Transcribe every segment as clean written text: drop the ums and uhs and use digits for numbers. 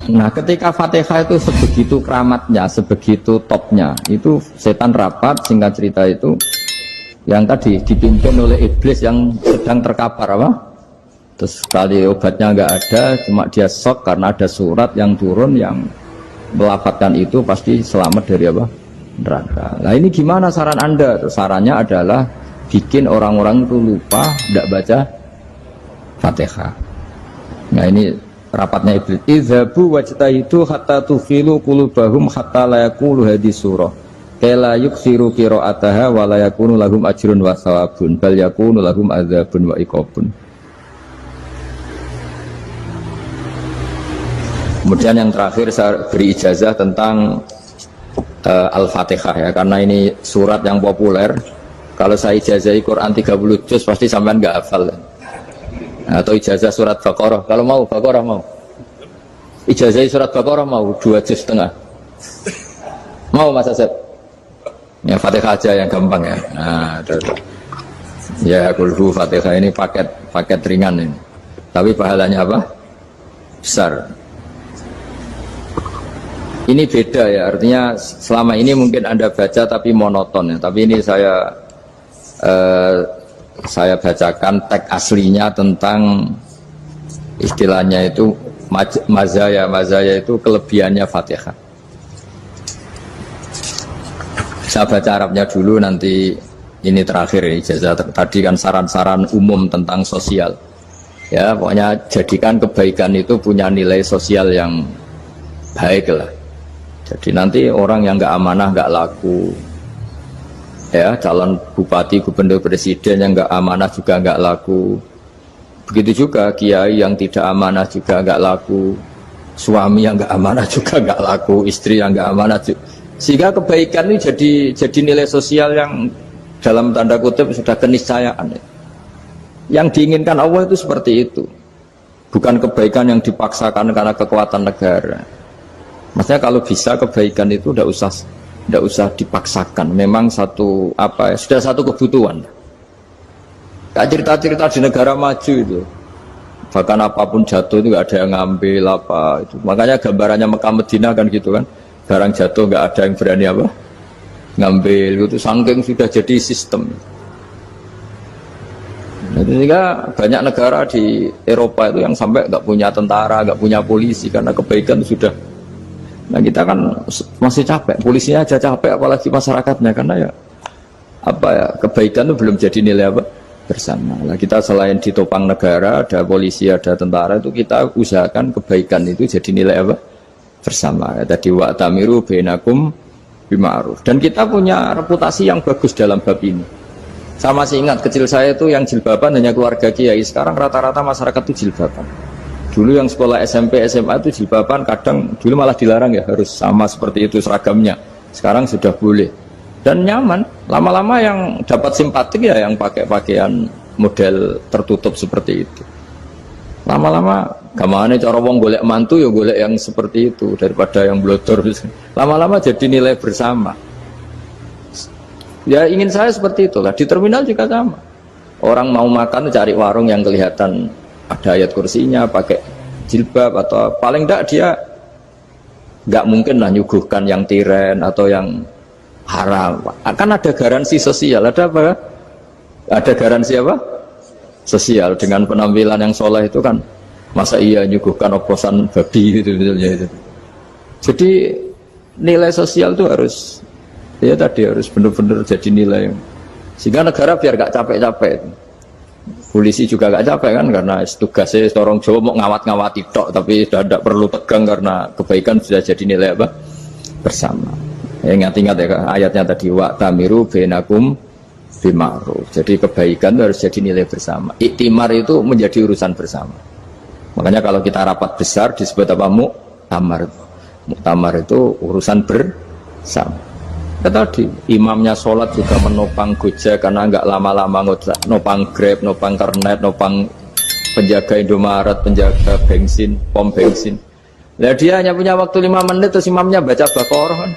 Nah, ketika Fatihah itu sebegitu keramatnya, sebegitu topnya, itu setan rapat, singkat cerita itu, yang tadi dipimpin oleh iblis yang sedang terkapar apa? Terus sekali obatnya nggak ada, cuma dia shock karena ada surat yang turun yang melafatkan itu pasti selamat dari apa? Neraka. Nah ini gimana saran Anda? Sarannya adalah bikin orang-orang itu lupa, tidak baca Fatihah. Nah ini rapatnya iblis. Idzabu wajtahidu hatta tukhilu qulubahum hatta la yaqulu hadhihi surah. Kala yuksiru qira'ataha wa la yakunu lahum ajrun wa thawabun bal yakunu lahum adzabun wa iqabun. Kemudian yang terakhir saya beri ijazah tentang Al-Fatihah ya, karena ini surat yang populer. Kalau saya ijazahi Quran 30 juz pasti sampean nggak hafal. Atau ijazah surat Baqarah, kalau mau Baqarah mau. Ijazahi surat Baqarah mau 2 juz setengah. Mau Mas Asep? Ya Fatihah aja yang gampang ya. Nah, ya kulhu Fatihah ini paket ringan ini. Tapi pahalanya apa? Besar. Ini beda ya, artinya selama ini mungkin Anda baca tapi monoton ya. Tapi ini saya bacakan teks aslinya tentang istilahnya itu mazaya itu kelebihannya Fatihah. Saya baca Arabnya dulu, nanti ini terakhir ya, ijazah tadi kan saran-saran umum tentang sosial ya, pokoknya jadikan kebaikan itu punya nilai sosial yang baik lah. Jadi nanti orang yang nggak amanah nggak laku ya, calon bupati, gubernur, presiden yang nggak amanah juga nggak laku. Begitu juga kiai yang tidak amanah juga nggak laku, suami yang nggak amanah juga nggak laku, istri yang nggak amanah juga. Sehingga kebaikan ini jadi nilai sosial yang dalam tanda kutip sudah keniscayaan. Yang diinginkan Allah itu seperti itu, bukan kebaikan yang dipaksakan karena kekuatan negara. Maksudnya kalau bisa kebaikan itu tidak usah dipaksakan. Memang satu apa ya, sudah satu kebutuhan. Kayak cerita-cerita di negara maju itu, bahkan apapun jatuh itu nggak ada yang ngambil apa itu. Makanya gambarannya Mekah Medina kan gitu kan, barang jatuh nggak ada yang berani apa ngambil itu, saking sudah jadi sistem. Nah, sehingga banyak negara di Eropa itu yang sampai nggak punya tentara, nggak punya polisi karena kebaikan sudah. Nah kita kan masih capek, polisinya aja capek, apalagi masyarakatnya, karena ya apa ya, kebaikan itu belum jadi nilai apa bersama. Nah kita selain ditopang negara, ada polisi, ada tentara, itu kita usahakan kebaikan itu jadi nilai apa bersama. Ya, tadi wa'tamiru bainakum bima'ruf. Dan kita punya reputasi yang bagus dalam bab ini. Saya masih ingat kecil saya itu yang jilbaban hanya keluarga kiai. Sekarang rata-rata masyarakat itu jilbaban. Dulu yang sekolah SMP, SMA itu jilbaban, kadang dulu malah dilarang ya, harus sama seperti itu seragamnya. Sekarang sudah boleh dan nyaman. Lama-lama yang dapat simpatik ya yang pakai pakaian model tertutup seperti itu. Lama-lama gamane cara wong golek mantu ya golek yang seperti itu daripada yang blodor. Lama-lama jadi nilai bersama. Ya ingin saya seperti itulah. Di terminal juga sama. Orang mau makan cari warung yang kelihatan ada ayat kursinya, pakai jilbab, atau paling tidak dia nggak mungkin lah nyuguhkan yang tiren atau yang haram. Akan ada garansi sosial, ada apa? Ada garansi apa? Sosial dengan penampilan yang soleh itu kan, masa iya nyuguhkan oplosan babi gitu itu. Jadi nilai sosial itu harus, ya tadi harus benar-benar jadi nilai, sehingga negara biar nggak capek-capek. Polisi juga gak capek kan, karena tugasnya orang Jawa mau ngawat-ngawati tok, tapi sudah tidak perlu tegang karena kebaikan sudah jadi nilai apa bersama. Ya, ingat-ingat ya ayatnya tadi, wa'tamiru bainakum bima'ruf. Jadi kebaikan itu harus jadi nilai bersama. Iktimar itu menjadi urusan bersama. Makanya kalau kita rapat besar disebut apa? Muktamar. Muktamar itu urusan bersama. Tadi imamnya sholat juga menopang Gojek karena nggak lama-lama nopang Grab, nopang Kernet, nopang penjaga Indomaret, penjaga bensin, pom bensin. Nah dia hanya punya waktu 5 menit terus imamnya baca Baqarah kan.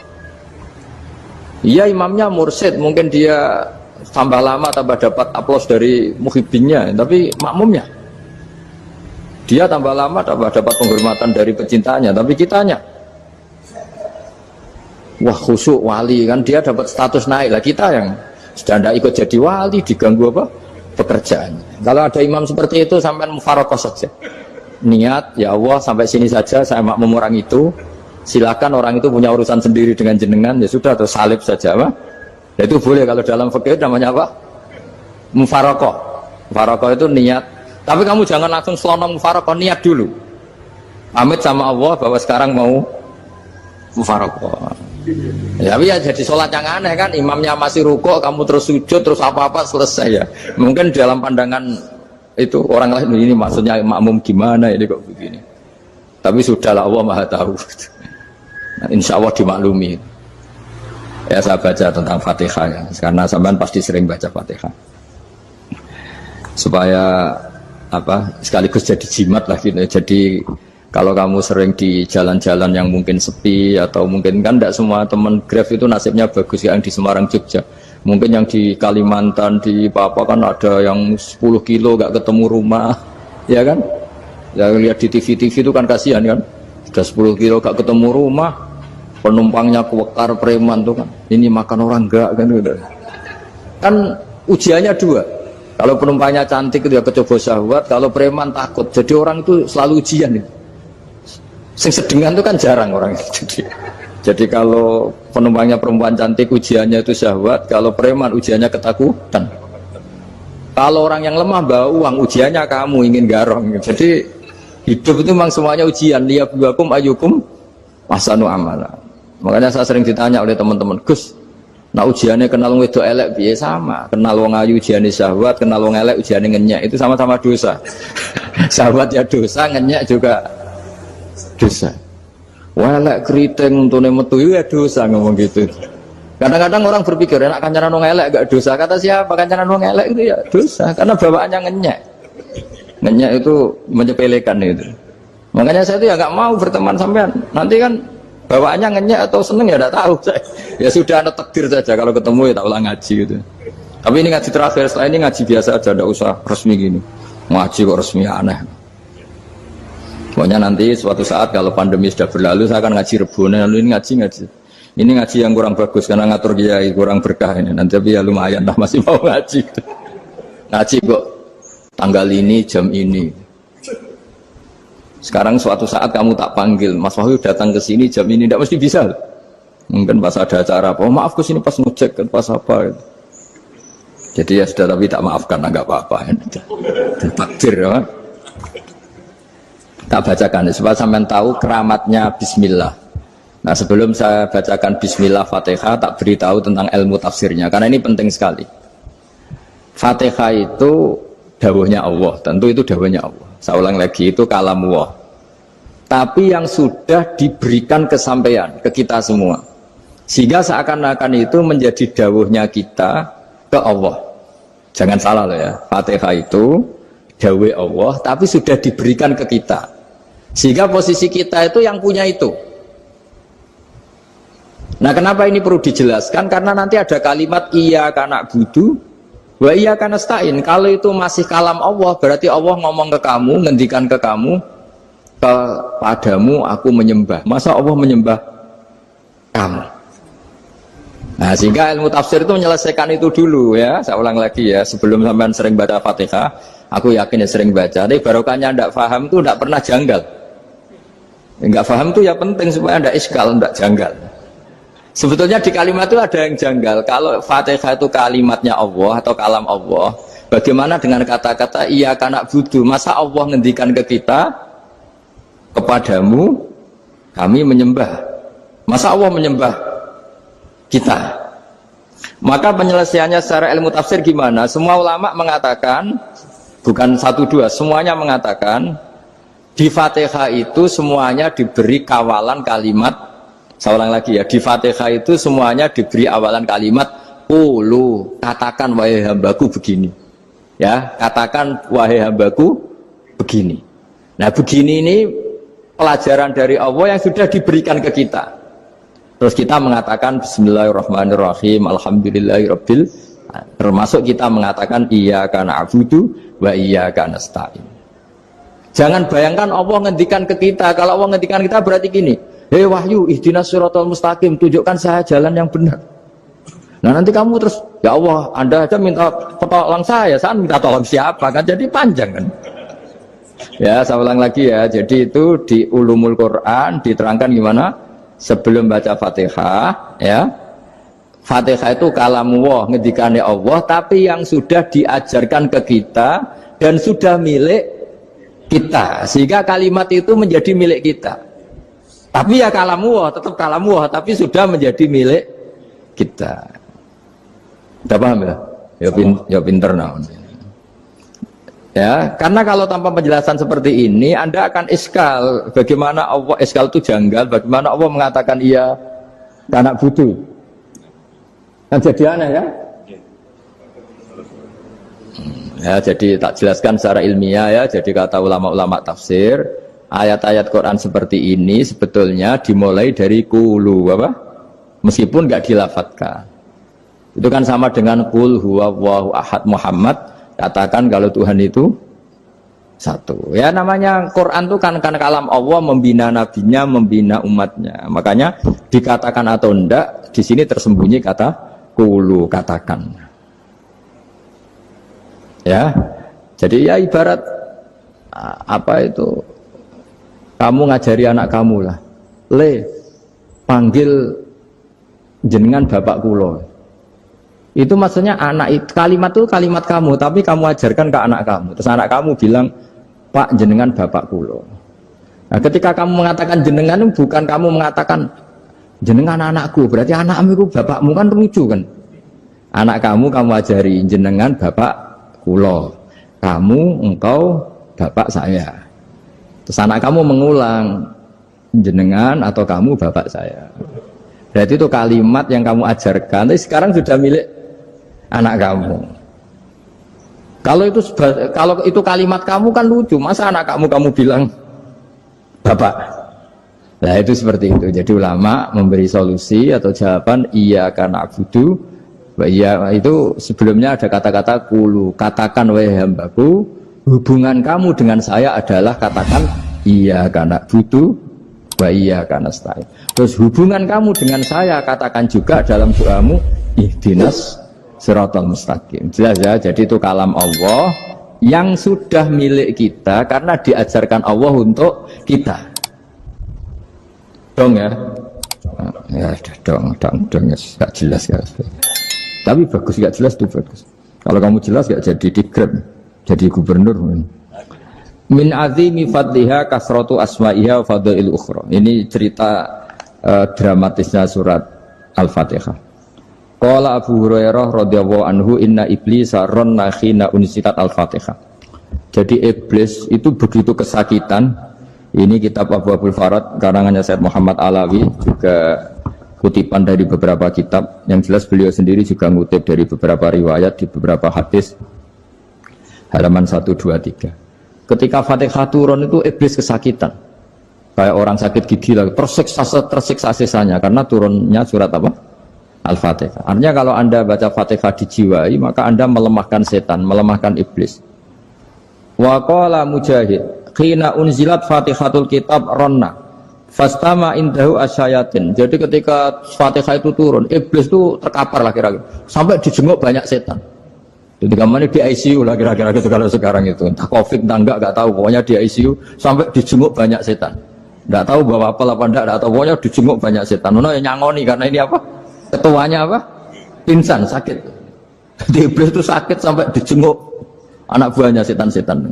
Iya imamnya mursyid, mungkin dia tambah lama tambah dapat aplaus dari muhibbinnya, tapi makmumnya Dia tambah lama dapat penghormatan dari pecintanya, tapi kitanya wah khusyuk wali kan, dia dapat status naik lah. Kita yang sudah tidak ikut jadi wali diganggu apa pekerjaannya. Kalau ada imam seperti itu sampai mufarokoh saja, niat ya Allah sampai sini saja, saya makmum orang itu, silakan orang itu punya urusan sendiri dengan jenengan, ya sudah, atau salib saja apa. Ya, itu boleh. Kalau dalam fikih namanya apa? Mufarokoh. Mufarokoh itu niat. Tapi kamu jangan langsung selonong mufarokoh, niat dulu. Pamit sama Allah bahwa sekarang mau mufarokoh. Ya, tapi ya jadi sholat yang aneh kan, imamnya masih rukuk, kamu terus sujud, terus apa-apa selesai ya. Mungkin dalam pandangan itu orang lain ini maksudnya makmum gimana ini kok begini. Tapi sudahlah, Allah Maha tahu. Nah, insya Allah dimaklumi. Ya saya baca tentang Fatihah ya, karena sampean pasti sering baca Fatihah. Supaya apa sekaligus jadi jimat lah gitu. Jadi kalau kamu sering di jalan-jalan yang mungkin sepi, atau mungkin kan tidak semua teman Grab itu nasibnya bagus yang di Semarang Jogja, mungkin yang di Kalimantan di Papua kan ada yang 10 kilo gak ketemu rumah ya kan, yang lihat di TV itu kan kasihan kan, sudah 10 kilo gak ketemu rumah, penumpangnya kewekar preman tuh kan, ini makan orang enggak kan gitu. Kan ujiannya dua. Kalau penumpangnya cantik itu ya kecoba syahwat, kalau preman takut. Jadi orang itu selalu ujian itu. Sing sedengan itu kan jarang orang itu. Jadi kalau penumpangnya perempuan cantik ujiannya itu syahwat, kalau preman ujiannya ketakutan. Kalau orang yang lemah bawa uang ujiannya kamu ingin garong. Jadi hidup itu memang semuanya ujian. Liyabluwakum ayyukum ahsanu amala. Makanya saya sering ditanya oleh teman-teman, Gus, nah ujiannya kenal wong wedok elek piye? Sama, kenal wong ayu ujiannya syahwat, kenal wong elek ujiannya ngenyek, itu sama-sama dosa. Syahwat ya dosa, ngenyek juga dosa. Elek keriting untune metu ya dosa, ngomong gitu. Kadang-kadang orang berpikir enak kancanan wong elek gak dosa. Kata siapa? Kancanan wong elek itu ya dosa, karena bawaannya ngenyek. Ngenyek itu menyepelekan itu. Makanya saya itu ya gak mau berteman sampean. Nanti kan bawaannya ngenyek atau seneng ya tidak tahu saya. Ya sudah, ada takdir saja, kalau ketemu ya tak ulang ngaji gitu. Tapi ini ngaji terakhir, setelah ini ngaji biasa aja, tidak usah resmi gini. Ngaji kok resmi aneh. Pokoknya nanti suatu saat kalau pandemi sudah berlalu saya akan ngaji Rebone, lalu ini ngaji. Ini ngaji yang kurang bagus karena ngatur kiai kurang berkah ini. Nanti tapi ya lumayan lah, masih mau ngaji. Ngaji kok tanggal ini jam ini. Sekarang suatu saat kamu tak panggil, Mas Wahyu datang ke sini jam ini, tidak mesti bisa. Mungkin pas ada acara apa, oh, maaf ke sini pas ngecek, pas apa. Gitu. Jadi ya sudah, tapi tak maafkan, enggak apa-apa. Takdir ya. Tak bacakan supaya sampean tahu keramatnya Bismillah. Nah sebelum saya bacakan Bismillah Fatihah, tak beritahu tentang ilmu tafsirnya, karena ini penting sekali. Fatihah itu dawuhnya Allah, tentu itu dawuhnya Allah. Saya ulang lagi, itu kalamullah. Tapi yang sudah diberikan kesampaian ke kita semua, sehingga seakan-akan itu menjadi dawuhnya kita ke Allah. Jangan salah loh ya, Fatihah itu dawuh Allah, tapi sudah diberikan ke kita. Sehingga posisi kita itu yang punya itu. Nah kenapa ini perlu dijelaskan? Karena nanti ada kalimat iyyaka na'budu wa iyyaka nasta'in. Kalau itu masih kalam Allah, berarti Allah ngomong ke kamu, ngendikan ke kamu, kepadamu aku menyembah. Masa Allah menyembah kamu? Nah sehingga ilmu tafsir itu menyelesaikan itu dulu ya. Saya ulang lagi ya, sebelum sampean sering baca Fatihah, aku yakin ya sering baca. Tapi barokahnya tidak paham itu tidak pernah janggal. Enggak paham itu ya penting supaya tidak iskal, tidak janggal. Sebetulnya di kalimat itu ada yang janggal. Kalau Fatihah itu kalimatnya Allah atau kalam Allah, bagaimana dengan kata-kata iyyaka na'budu? Masa Allah ngendikan ke kita, kepadamu kami menyembah? Masa Allah menyembah kita? Maka penyelesaiannya secara ilmu tafsir gimana? Semua ulama mengatakan, bukan satu dua, semuanya mengatakan di Fatihah itu semuanya diberi kawalan kalimat. Saya ulang lagi ya, di Fatihah itu semuanya diberi awalan kalimat qulu, katakan wahai hambaku begini. Ya, katakan wahai hambaku begini. Nah, begini ini pelajaran dari Allah yang sudah diberikan ke kita. Terus kita mengatakan bismillahirrahmanirrahim, alhamdulillahirabbil, termasuk kita mengatakan iyyaka na'budu wa iyyaka nasta'in. Jangan bayangkan Allah ngendikan ke kita. Kalau Allah ngendikan kita berarti gini, hei wahyu, ihdinas siratal mustaqim, tunjukkan saya jalan yang benar. Nah nanti kamu terus, ya Allah, Anda aja minta tolong saya minta tolong siapa kan? Jadi panjang kan? Ya, saya ulang lagi ya. Jadi itu di Ulumul Quran diterangkan gimana? Sebelum baca Fatihah, ya. Fatihah itu kalamullah, ngendikane Allah, tapi yang sudah diajarkan ke kita dan sudah milik kita, sehingga kalimat itu menjadi milik kita. Tapi ya kalamullah, tetap kalamullah, tapi sudah menjadi milik kita. Udah paham ya? Ya pinter naon. Ya, karena kalau tanpa penjelasan seperti ini, Anda akan iskal. Bagaimana Allah, iskal itu janggal, bagaimana Allah mengatakan iya anak butuh. Kan jadi aneh ya? Ya, jadi tak jelaskan secara ilmiah ya. Jadi kata ulama-ulama tafsir, ayat-ayat Quran seperti ini sebetulnya dimulai dari qulu apa? Meskipun nggak dilafatkan. Itu kan sama dengan qul huwallahu ahad Muhammad, katakan kalau Tuhan itu satu. Ya namanya Quran itu kan kalam Allah, membina nabinya, membina umatnya. Makanya dikatakan atau enggak, di sini tersembunyi kata qulu, katakan. Ya, jadi ya ibarat apa itu, kamu ngajari anak kamu lah, panggil jenengan bapak kulo. Itu maksudnya anak itu, kalimat itu kalimat kamu, tapi kamu ajarkan ke anak kamu. Terus anak kamu bilang, Pak jenengan bapak kulo. Nah, ketika kamu mengatakan jenengan, bukan kamu mengatakan jenengan anakku, berarti anakmu itu bapakmu, kan lucu kan? Anak kamu ajari jenengan bapak kulo, kamu engkau bapak saya. Terus anak kamu mengulang, jenengan atau kamu bapak saya. Berarti itu kalimat yang kamu ajarkan, tapi sekarang sudah milik anak kamu. Kalau itu kalimat kamu kan lucu, masa anak kamu bilang bapak. Nah itu seperti itu. Jadi ulama memberi solusi atau jawaban iya karena abudu. Iya itu sebelumnya ada kata-kata qulu, katakan wahai hambaku, hubungan kamu dengan saya adalah katakan iya karena butuh wa iya karena nasta'in. Terus hubungan kamu dengan saya katakan juga dalam doamu ihdinas siratal mustaqim. Jelas ya, jadi itu kalam Allah yang sudah milik kita karena diajarkan Allah untuk kita. Dong ya. Ya dong ya, gak jelas ya. Tapi bagus, gak jelas itu bagus. Kalau kamu jelas gak jadi digrab, jadi gubernur. Min azimi fadliha kasratu asma'iha wa fadail ukhra. Ini cerita dramatisnya surat Al-Fatihah. Qala Abu Hurairah radhiyallahu anhu inna iblisa ranna khina unsitat Al-Fatihah. Jadi iblis itu begitu kesakitan. Ini kitab Abu Abul Farad karangannya Syed Muhammad Alawi, juga kutipan dari beberapa kitab. Yang jelas beliau sendiri juga ngutip dari beberapa riwayat di beberapa hadis, halaman 1, 2, 3. Ketika Fatihah turun itu iblis kesakitan kayak orang sakit gigi lagi, tersiksa sisanya karena turunnya surat apa? Al-Fatihah. Artinya kalau Anda baca Fatihah dijiwai, maka Anda melemahkan setan, melemahkan iblis. Wa qala Mujahid khina unzilat Fatihatul kitab ronna fastama indahu asyayatin. Jadi ketika Fatihah itu turun, iblis itu terkapar lah kira-kira, sampai dijenguk banyak setan. Jadi kemana di ICU lah kira-kira gitu kalau sekarang itu, entah COVID entah enggak tahu, pokoknya di ICU sampai dijenguk banyak setan. Enggak tahu bawa apa enggak tahu, pokoknya dijenguk banyak setan. Ono yang nyangoni karena ini apa? Ketuanya apa? Pingsan, sakit. Jadi iblis itu sakit sampai dijenguk anak buahnya setan-setan.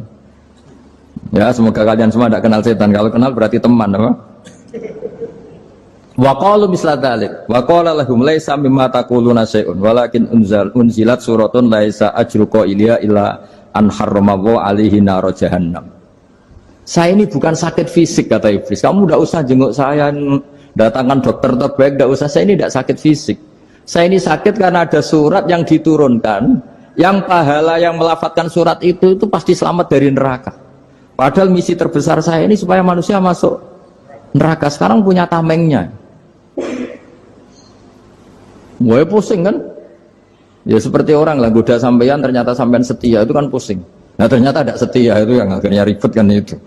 Ya semoga kalian semua tidak kenal setan. Kalau kenal berarti teman, apa? Wa qalu misla dzalik wa qala lahum laisa mimma taquluna syai'un walakin unzilat suratun laisa ajru qailiha illa an harrama alaihi nar jahannam. Saya ini bukan sakit fisik kata iblis. Kamu tidak usah jenguk saya, datangkan dokter terbaik, tidak usah. Saya ini tidak sakit fisik. Saya ini sakit karena ada surat yang diturunkan, yang pahala yang melafatkan surat itu pasti selamat dari neraka. Padahal misi terbesar saya ini supaya manusia masuk neraka. Sekarang punya tamengnya. Mulai pusing kan? Ya seperti orang lah, goda sampean ternyata sampean setia, itu kan pusing. Nah ternyata tidak setia, itu yang akhirnya ribet kan itu.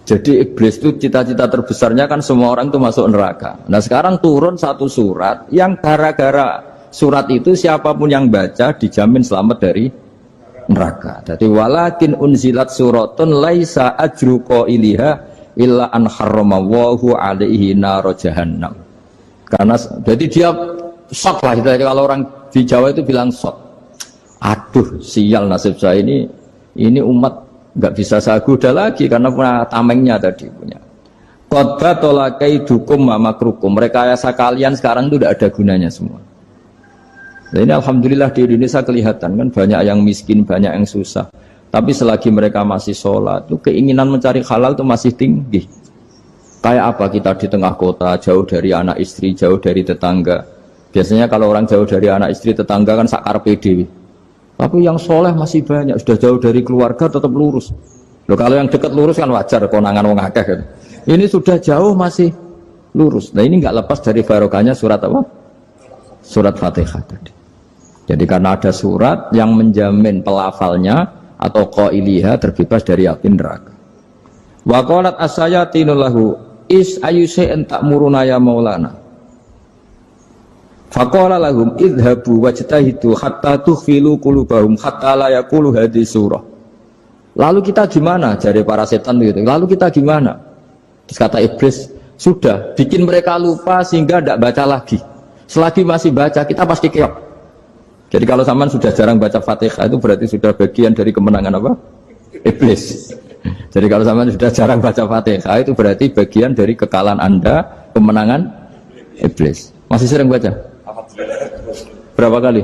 Jadi iblis itu cita-cita terbesarnya kan semua orang itu masuk neraka. Nah sekarang turun satu surat yang gara-gara surat itu siapapun yang baca dijamin selamat dari neraka. Jadi walakin unzilat suratun laisa ajru qailiha illa an harramallahu alaihi nar jahannam. Karena jadi dia shock lah, kalau orang di Jawa itu bilang shock. Aduh sial nasib saya ini umat nggak bisa saya goda lagi karena punya tamengnya tadi punya. Qadba tolakai dukum mamakrukum. Rekayasa kalian sekarang itu tidak ada gunanya semua. Nah, ini alhamdulillah di Indonesia kelihatan kan banyak yang miskin, banyak yang susah. Tapi selagi mereka masih sholat, itu keinginan mencari halal itu masih tinggi. Kayak apa kita di tengah kota, jauh dari anak istri, jauh dari tetangga. Biasanya kalau orang jauh dari anak istri, tetangga kan sakar pede. Tapi yang soleh masih banyak, sudah jauh dari keluarga tetap lurus. Loh, kalau yang dekat lurus kan wajar, konangan wong akeh kan. Ini sudah jauh masih lurus. Nah ini nggak lepas dari barokahnya surat apa? Surat Fatihah tadi. Jadi karena ada surat yang menjamin pelafalnya atau qailiha terbebas dari api neraka. Wa qalat as-sayatinu lahu is ayyusai'in ta'muruna ya maulana. Faqala lahum idhabu wajtahidu hatta tukhfilu qulubahum hatta la yaqulu hadhihi surah. Lalu kita gimana? Jari para setan gitu. Lalu kita gimana? Terus kata iblis, sudah bikin mereka lupa sehingga tidak baca lagi. Selagi masih baca kita pasti keok. Jadi kalau sampean sudah jarang baca Fatihah itu berarti sudah bagian dari kemenangan apa? Iblis. Jadi kalau sampean sudah jarang baca Fatihah itu berarti bagian dari kekalahan Anda, kemenangan iblis. Masih sering baca? Berapa kali?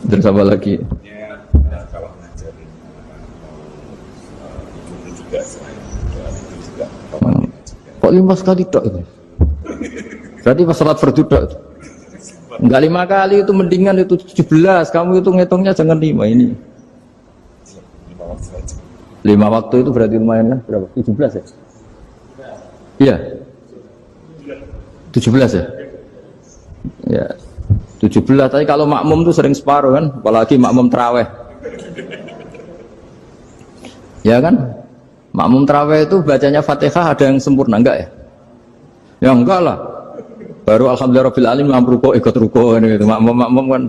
Terus apa lagi? Kalau ngajarin itu juga kok 5 kali tok itu? Berarti pas salat fardu tok. Enggak 5 kali itu mendingan itu 17. Kamu itu ngitungnya jangan 5 ini. 5 waktu saja. 5 waktu itu berarti lumayan kan? Berapa? 17 ya? Iya. 17 ya? Ya. 17, tapi kalau makmum tuh sering separuh kan, apalagi makmum terawih. Ya kan? Makmum terawih itu bacanya Fatihah ada yang sempurna enggak ya? Ya enggak lah. Baru alhamdulillah rabbil alamin ruko ikut ruko gitu. Makmum kan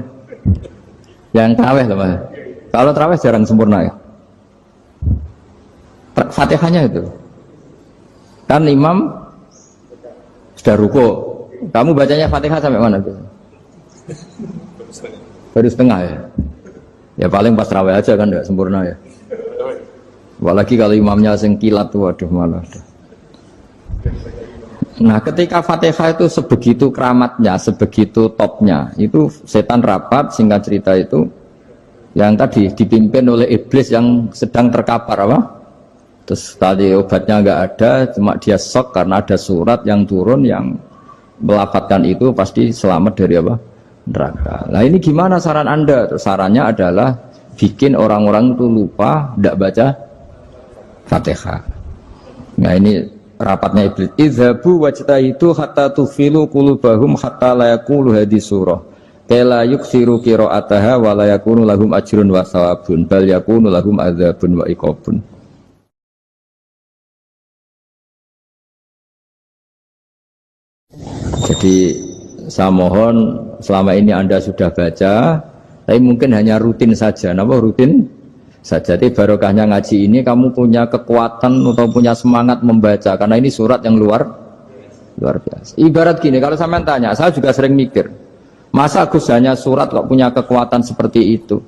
yang terawih lah Mas. Kalau terawih jarang sempurna ya. Fatihahnya itu. Kan imam sudah ruko. Kamu bacanya Fatihah sampai mana tuh? Baru setengah ya. Ya paling pas terawih aja kan enggak sempurna ya. Apalagi kalau imamnya sing kilat tuh waduh malah. Nah ketika Fatihah itu sebegitu keramatnya, sebegitu topnya, itu setan rapat singkat cerita itu yang tadi dipimpin oleh iblis yang sedang terkapar apa? Terus tadi obatnya nggak ada, cuma dia shock karena ada surat yang turun yang melafatkan itu pasti selamat dari apa? Neraka. Nah ini gimana saran Anda? Terus sarannya adalah bikin orang-orang itu lupa, tidak baca Fatihah. Nah ini rapatnya iblis. Idhabu wajtahidu hatta tufilu qulubahum hatta la yaqulu hadhihi surah. Kala yuksiru qira'ataha wa la yakunu lahum ajrun wa thawabun bal yakunu lahum adzabun wa iqabun. Jadi saya mohon selama ini Anda sudah baca, tapi mungkin hanya rutin saja. Napa rutin saja? Jadi barokahnya ngaji ini kamu punya kekuatan atau punya semangat membaca karena ini surat yang luar biasa. Ibarat gini, kalau sampean tanya, saya juga sering mikir, masa Gus hanya surat kok punya kekuatan seperti itu?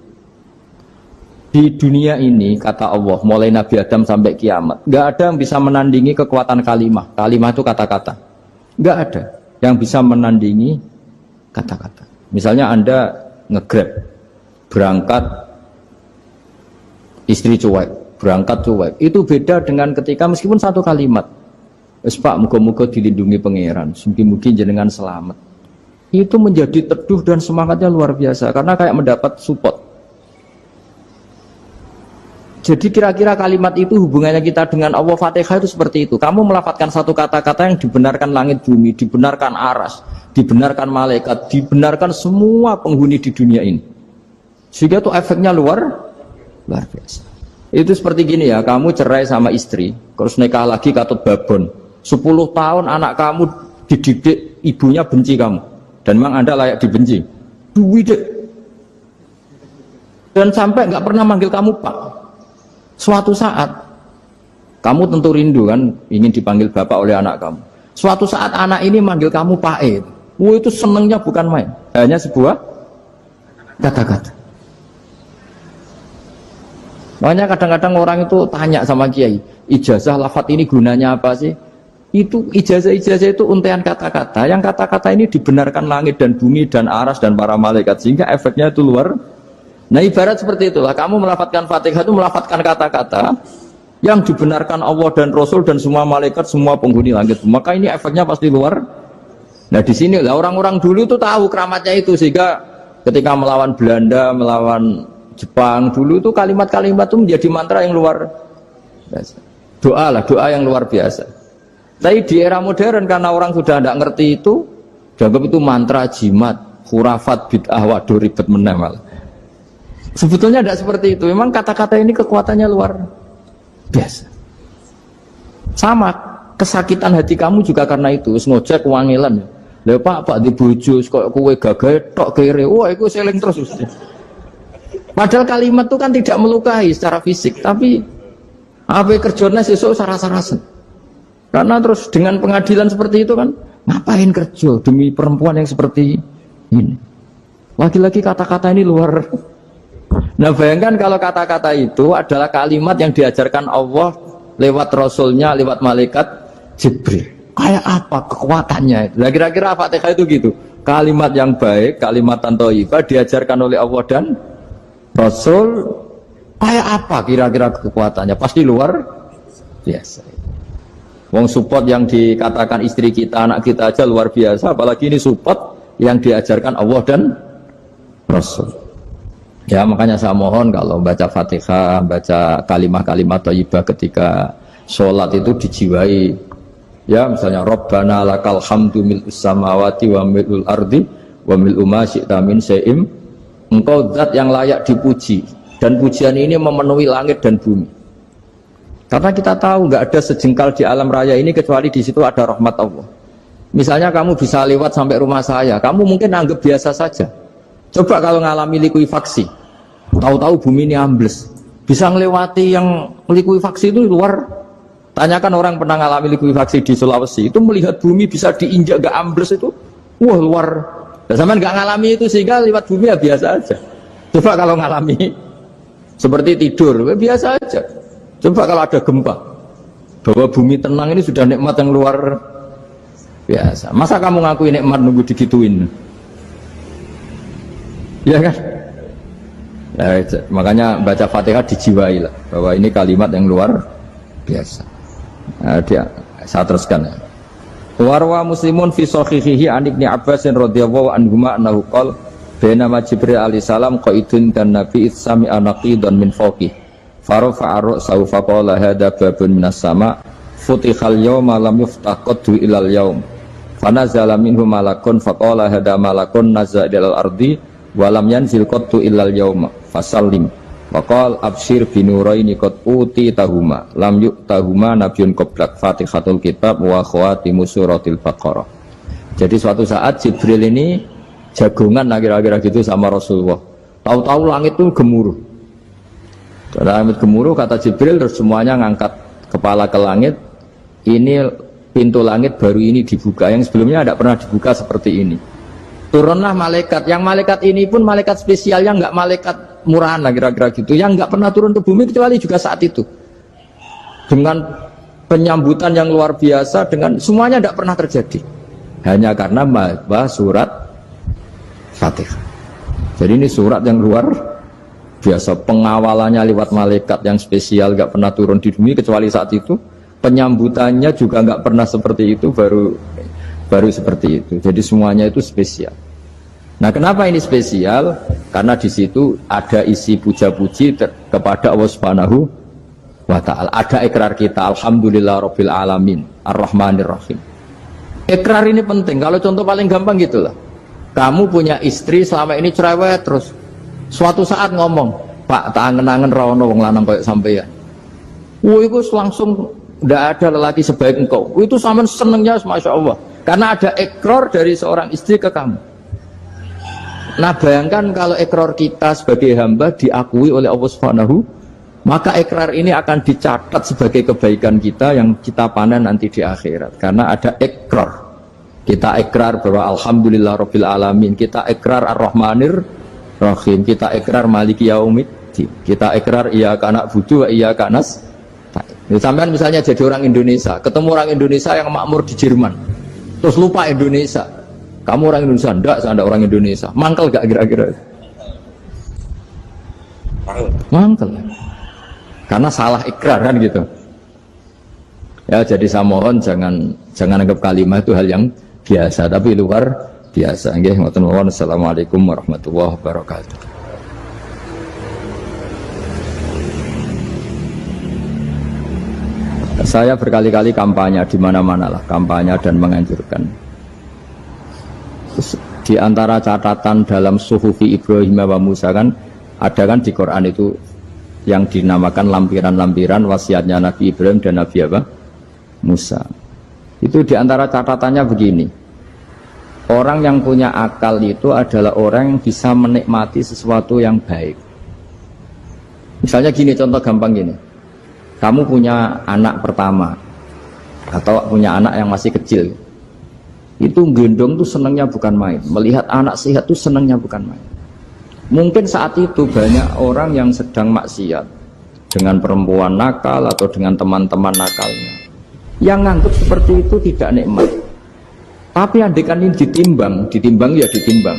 Di dunia ini kata Allah, mulai Nabi Adam sampai kiamat, nggak ada yang bisa menandingi kekuatan kalimah. Kalimah itu kata-kata, nggak ada yang bisa menandingi kata-kata. Misalnya Anda nge-grab, berangkat istri cuek, berangkat cuek, itu beda dengan ketika meskipun satu kalimat, wes Pak, muga-muga dilindungi pangeran, mungkin jenengan selamat, itu menjadi teduh dan semangatnya luar biasa karena kayak mendapat support. Jadi kira-kira kalimat itu hubungannya kita dengan Allah. Fatihah itu seperti itu. Kamu melafadzkan satu kata-kata yang dibenarkan langit bumi, dibenarkan aras, dibenarkan malaikat, dibenarkan semua penghuni di dunia ini. Sehingga tuh efeknya luar biasa. Itu seperti gini ya, kamu cerai sama istri, terus nikah lagi katut babon. 10 tahun anak kamu dididik, ibunya benci kamu. Dan memang Anda layak dibenci. Duwidek. Dan sampai nggak pernah manggil kamu Pak. Suatu saat, kamu tentu rindu kan, ingin dipanggil Bapak oleh anak kamu. Suatu saat anak ini manggil kamu Pak E. Itu senengnya bukan main. Hanya sebuah kata-kata. Makanya kadang-kadang orang itu tanya sama kiai, ijazah lafadz ini gunanya apa sih? Itu ijazah-ijazah itu untaian kata-kata. Yang kata-kata ini dibenarkan langit dan bumi dan aras dan para malaikat, sehingga efeknya itu luar. Nah ibarat seperti itulah, kamu melafadzkan Fatihah itu melafadzkan kata-kata yang dibenarkan Allah dan Rasul dan semua malaikat, semua penghuni langit. Maka ini efeknya pasti luar. Nah di sini lah orang-orang dulu itu tahu keramatnya itu, sehingga ketika melawan Belanda, melawan Jepang dulu itu kalimat-kalimat itu menjadi mantra yang luar biasa. Doa yang luar biasa. Tapi di era modern karena orang sudah tidak ngerti itu, dianggap itu mantra, jimat, khurafat, bid'ah, waduh ribet meneh malah. Sebetulnya tidak seperti itu. Memang kata-kata ini kekuatannya luar biasa. Sama kesakitan hati kamu juga karena itu. Ngojek wangilan. Lha Pak di bojo kok kowe gagah tok kere. Wah, iku seling terus mesti. Padahal kalimat itu kan tidak melukai secara fisik, tapi apa kerjanya sesuk sarasa-rasen. Karena terus dengan pengadilan seperti itu kan, ngapain kerja demi perempuan yang seperti ini? Lagi-lagi kata-kata ini luar. Nah bayangkan kalau kata-kata itu adalah kalimat yang diajarkan Allah lewat Rasulnya, lewat malaikat Jibril. Kayak apa kekuatannya? Nah, kira-kira Fatihah itu gitu. Kalimat yang baik, kalimat thayyibah diajarkan oleh Allah dan Rasul, kayak apa kira-kira kekuatannya? Pasti luar biasa. Wong support yang dikatakan istri kita, anak kita aja luar biasa, apalagi ini support yang diajarkan Allah dan Rasul. Ya makanya saya mohon kalau baca Fatihah, baca kalimat-kalimat thayyibah ketika sholat itu dijiwai. Ya misalnya Rabbana lakal hamdu mil'us samawati wa mil'ul ardi wa mil'u ma syi'ta min syai'im. Engkau zat yang layak dipuji, dan pujian ini memenuhi langit dan bumi. Karena kita tahu nggak ada sejengkal di alam raya ini kecuali di situ ada rahmat Allah. Misalnya kamu bisa lewat sampai rumah saya, kamu mungkin anggap biasa saja. Coba kalau ngalami likuifaksi, tahu-tahu bumi ini ambles, bisa ngelewati yang likuifaksi itu luar. Tanyakan orang pernah ngalami likuifaksi di Sulawesi, itu melihat bumi bisa diinjak gak ambles itu, wah luar. Dan sama nggak ngalami itu sehingga lewat bumi ya biasa aja. Coba kalau ngalami seperti tidur, ya biasa aja. Coba kalau ada gempa, bahwa bumi tenang ini sudah nikmat yang luar biasa. Masa kamu ngakui nikmat nunggu digituin? Ya kan? Nah, makanya baca Fatihah dijiwai lah, bahwa ini kalimat yang luar biasa. Nah, saya teruskan ya. Warwa Muslimun fi sahihihi an Ibnu Abbas radhiyallahu anhuma annahu qala bainama Jibril alaihi salam qaidun dan Nabi itsami anaqidan min fawqi farafa'a ra'sahu faqala hadza babun minas sama futihal yawma lam yuftah qaddu ilal yawm fanazala minhu malakun faqala hadza malakun nazza ilal ardi wa lam yanzil qaddu ilal yawma fasallim waqal abshir binuraini qad uti tahuma lam yu'tahuma nabiyyun qablak Fatihatul kitab wa khawatimu suratil baqarah. Jadi suatu saat Jibril ini jagongan kira-kira gitu sama Rasulullah. Tahu-tahu langit itu gemuruh. Langit gemuruh kata Jibril, terus semuanya ngangkat kepala ke langit. Ini pintu langit baru ini dibuka, yang sebelumnya tidak pernah dibuka seperti ini. Turunlah malaikat, yang malaikat ini pun malaikat spesial, yang nggak malaikat murahan lah kira-kira gitu, yang nggak pernah turun ke bumi kecuali juga saat itu, dengan penyambutan yang luar biasa, dengan semuanya tidak pernah terjadi, hanya karena bahas surat Fatihah. Jadi ini surat yang luar biasa, pengawalannya lewat malaikat yang spesial, nggak pernah turun di bumi kecuali saat itu, penyambutannya juga nggak pernah seperti itu, baru seperti itu. Jadi semuanya itu spesial. Nah, kenapa ini spesial? Karena di situ ada isi puja-puji kepada Allah Subhanahu wa ta'ala. Ada ikrar kita, alhamdulillah rabbil alamin, ar-rahmanir rahim. Ikrar ini penting. Kalau contoh paling gampang gitulah. Kamu punya istri selama ini cerewet terus. Suatu saat ngomong, Pak, tak angen-angen ra ono wong lanang koyo sampeyan. Itu langsung tidak ada lelaki sebaik engkau. Itu sampean senengnya, masya Allah. Karena ada ikrar dari seorang istri ke kamu. Nah bayangkan kalau ikrar kita sebagai hamba diakui oleh Allah Subhanahu, maka ikrar ini akan dicatat sebagai kebaikan kita yang kita panen nanti di akhirat. Karena ada ikrar. Kita ikrar bahwa Alhamdulillah Rabbil Alamin. Kita ikrar Ar-Rahmanir Rahim, kita ikrar Maliki Yaumiddin, kita ikrar iyyaka na'budu wa iyyaka nasta'in. Sampean misalnya jadi orang Indonesia, ketemu orang Indonesia yang makmur di Jerman, terus lupa Indonesia. Kamu orang Indonesia? Enggak, saya enggak orang Indonesia. Mangkel gak kira-kira? Mangkel. Karena salah ikrar kan gitu. Ya, jadi saya mohon jangan anggap kalimat itu hal yang biasa, tapi luar biasa. Nggih, ngoten mawon. Assalamualaikum warahmatullahi wabarakatuh. Saya berkali-kali kampanye di mana-mana lah, kampanye dan menganjurkan. Terus, di antara catatan dalam Suhufi Ibrahim wa Musa kan ada kan di Quran itu yang dinamakan lampiran-lampiran wasiatnya Nabi Ibrahim dan Nabi Musa. Itu di antara catatannya begini. Orang yang punya akal itu adalah orang yang bisa menikmati sesuatu yang baik. Misalnya gini, contoh gampang gini. Kamu punya anak pertama atau punya anak yang masih kecil. Itu gendong tuh senangnya bukan main. Melihat anak sehat tuh senangnya bukan main. Mungkin saat itu banyak orang yang sedang maksiat dengan perempuan nakal atau dengan teman-teman nakalnya. Yang nganggap seperti itu tidak nikmat. Tapi andekan ini ditimbang ya ditimbang.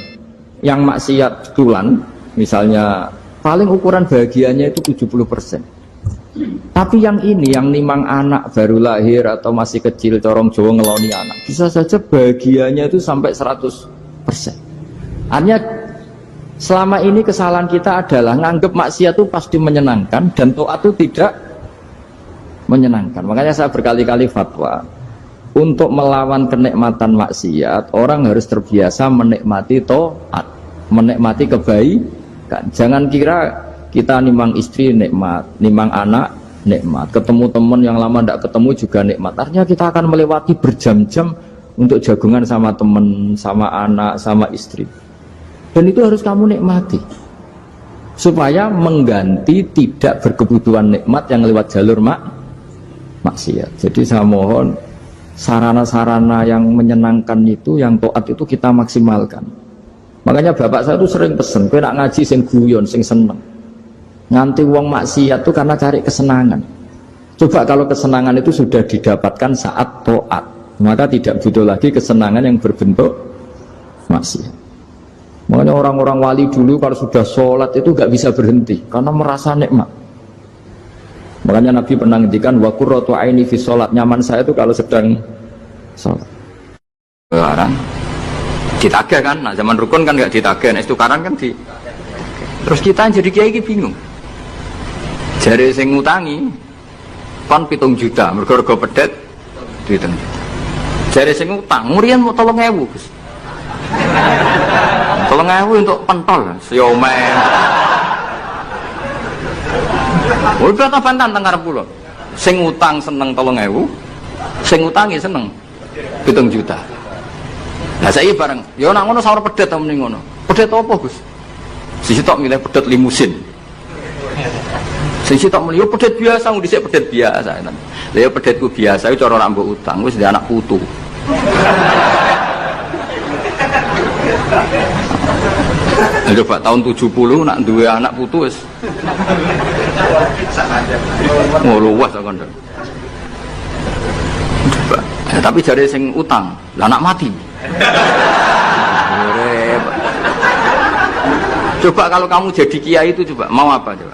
Yang maksiat tulan, misalnya paling ukuran bahagianya itu 70%. Tapi yang ini, yang nimang anak baru lahir atau masih kecil, corong Jawa ngeloni anak, bisa saja bahagianya itu sampai 100%. Artinya selama ini kesalahan kita adalah nganggap maksiat itu pasti menyenangkan dan taat itu tidak menyenangkan. Makanya saya berkali-kali fatwa, untuk melawan kenikmatan maksiat, orang harus terbiasa menikmati taat, menikmati kebaikan. Jangan kira kita nimang istri nikmat, nimang anak nikmat, ketemu teman yang lama tidak ketemu juga nikmat. Artinya kita akan melewati berjam-jam untuk jagungan sama teman, sama anak, sama istri. Dan itu harus kamu nikmati. Supaya mengganti tidak berkebutuhan nikmat yang lewat jalur maksiat. Jadi saya mohon sarana-sarana yang menyenangkan itu, yang taat itu kita maksimalkan. Makanya bapak saya itu sering pesen, kowe nak ngaji sing guyon, sing seneng. Nganti wong maksiat itu karena cari kesenangan. Coba kalau kesenangan itu sudah didapatkan saat taat, maka tidak butuh lagi kesenangan yang berbentuk maksiat. Makanya orang-orang wali dulu kalau sudah sholat itu gak bisa berhenti karena merasa nikmat. Makanya Nabi pernah ngendikan wa qurratu aini fi sholat, nyaman saya itu kalau sedang sholat. Sekarang ditagih kan, nah zaman rukun kan nggak ditagih, nah istukaran kan di. Terus kita jadi kiai bingung. Jare sing ngutangi kon 7 juta, mergo pedet duit. Jare sing utang, murian mau 3.000, Gus. 3.000 untuk pentol, siomay. Udah tak bantan tengah kula. Sing utang seneng 3.000, sing utangi seneng 7 juta. Nah saya bareng, ya nak ngono sawar pedet ta mending ngono. Pedet apa, Gus? Sisi tok milih pedet limusin. Sisi tok milih pedet biasa, dhisik pedet biasa. Lah ya pedetku biasa iku cara nak mbok utang wis ndek anak putu. Coba tahun 70 nak duwe anak putu wis. Oh luas kon. Coba. Tapi jare sing utang, lah anak mati. Coba kalau kamu jadi kiai itu coba mau apa coba?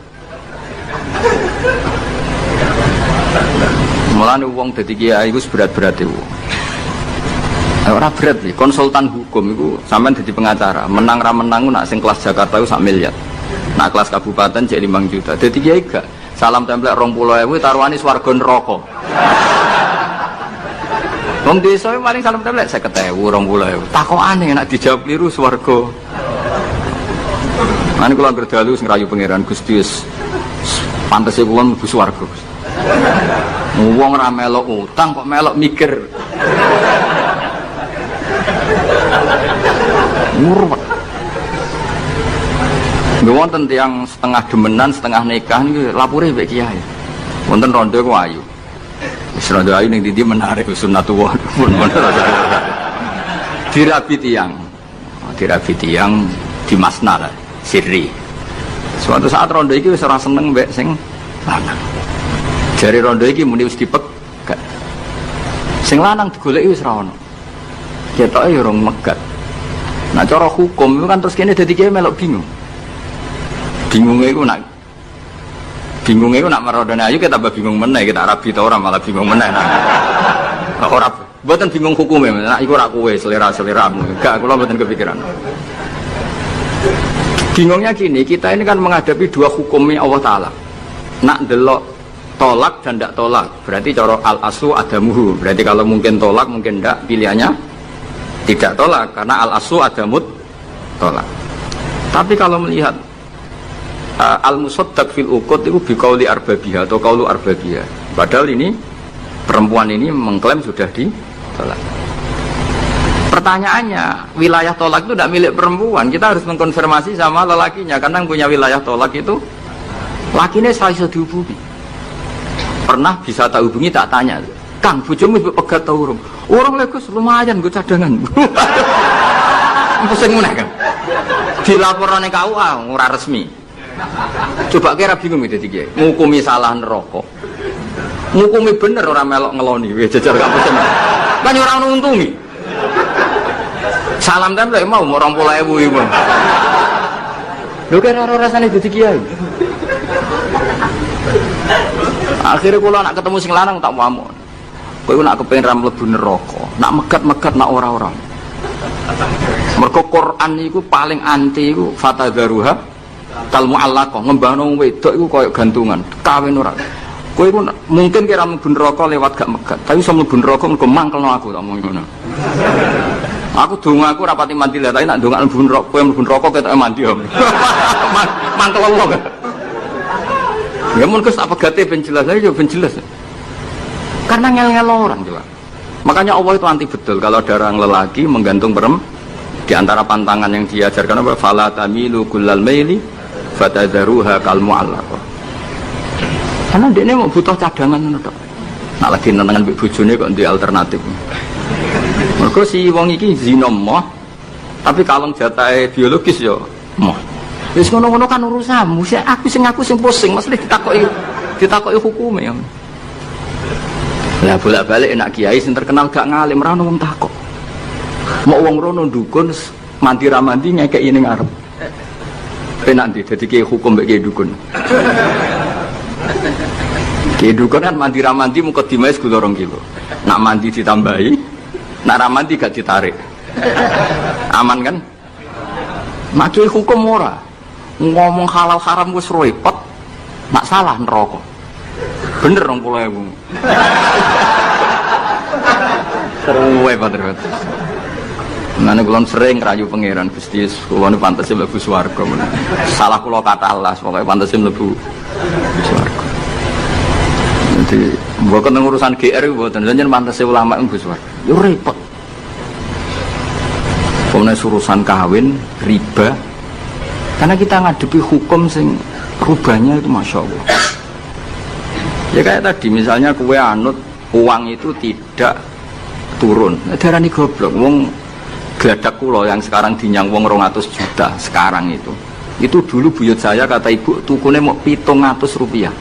Mulane wong dadi kiai iku berat-berat itu. Ora berat nih, konsultan hukum itu sampean jadi pengacara, menang ra menang nak sing kelas Jakarta itu 1 miliar. Nak kelas kabupaten jadi 5 juta. Dadi kiai gak salam template 20.000 taruhane swarga neraka. Wong desa paling salam template 50.000 20.000. Takokane nek dijawab kliru swarga. Nanti kalau berdalu ngerayu pangeran Gusti pantasnya kula mlebu swarga. Wong ora melok utang kok melok mikir. Murwet. Nggih wonten tiyang setengah demenan, setengah nikah niku lapure mbek kiai. Wonten rondo ku ayu. Wis rondo ayu ning ndi menarik sunatullah. Dirabi tiyang. Dirabi tiyang di masna lah, sirri. Suatu saat rondo iki wis ora seneng mbek sing lanang. Jare rondo iki muni wis dipegat. Sing lanang digoleki wis ra ono. Ketoke ya urung megat. Nah cara hukum itu kan terus kene dadi kiai melok bingung. Bingungnya itu nak merodona ayu kita tambah bingung meneh kita rabi ta ora malah bingung meneh nah. Ora mboten bingung hukume nak iku ora kowe selera-seleramu enggak kula mboten kepikiran. Bingungnya gini, kita ini kan menghadapi dua hukumnya Allah Ta'ala. Nak delok tolak dan tidak tolak berarti cara al-aslu adamuhu, berarti kalau mungkin tolak mungkin tidak, pilihannya tidak tolak karena al-aslu adamut tolak. Tapi kalau melihat al-musaddaq fil uqud itu biqauli arbabiyah atau qaulu arbabiyah. Padahal ini perempuan ini mengklaim sudah ditolak. Pertanyaannya, wilayah tolak itu tidak milik perempuan. Kita harus mengkonfirmasi sama lelakinya karena yang punya wilayah tolak itu lakinya saya bisa dihubungi. Pernah bisa tak hubungi tak tanya, "Kang, bojomu pegat ta urung?" "Urung lho Gus, lumayan nggo cadangan." Pusing meneh kan. Dilaporane KUA ora resmi. Coba kira bingung itu tiga. Ngukumi salah neraka. Ngukumi bener orang melok ngeloni. Jajar gak pesen. Kan orang nuntungi. Salam kan lek mau 20.000 ibu. Lho kira rasane dadi kiai. Akhirnya kula nak ketemu sing lanang tak pamuk. Kowe nak kepengin ra mlebu neraka, nak megat-megat nak ora-ora. Mergo Quran iku paling anti iku fatadzaruha kal mu'allaqah, ngembangno wedok iku koyo gantungan, kawin ora. Kowe iku mungkin kira mlebu neraka lewat gak megat, tapi iso mlebu neraka mergo mangkelno aku tak omong ngono. Aku dongaku ora pati mandi lah, tapi nak ndongak mlebu neraka, kowe mlebu neraka ketoke mandi om. Mangkel Allah. Ya mun Gus tak pegate ben jelas aja ben jelas. Karena ngel-ngel orang coba. Makanya Allah itu anti betul kalau ada orang lelaki menggantung perempuan. Di antara pantangan yang diajarkan apa? Fala tamilu kullal maili fatadzaruha kal mu'allaqah. Karena dia ini mau butuh cadangan tok. Nak lagi nenengan mbek bojone kok ndek alternatif. Mergo si wong iki zina moh, tapi kalong jatahe biologis ya moh. Wis ngono-ngono kan urusanmu. Aku sing pusing, mesti ditakoki hukume ya. Lah bolak-balik enak kiai sing terkenal gak ngalim ra ono wong takok. Mau wong rono dukun mandi ra mandi ngekeki ning arep. Penak ndi dadi kiai hukum mbek kiai dukun. Kiai dukun kan mandi ra mandi mukadimah segala 2 kilo. Nak mandi ditambahi, nak ra mandi gak ditarik. Aman kan? Nak kiai hukum ora. Ngomong halal haram wis repot. Nak salah neraka. Bener 20.000. Seruwe padahal. Nane kula sering rayu pangeran Gusti kula niku pantese mlebu swarga. Salah kula kata Allah, pokoke pantese mlebu swarga. Jadi mboten urusan GR mboten, jenengan pantese ulama mlebu swarga. Yo repot. Pokoknya urusan kawin, riba. Karena kita ngadepi hukum sing rubahnya itu Masya Allah. Ya kayak tadi misalnya kue anut uang itu tidak turun. Darani goblok wong gladak kula yang sekarang dinyang wong 200 juta sekarang itu dulu buyut saya kata ibu tukune mau 700 rupiah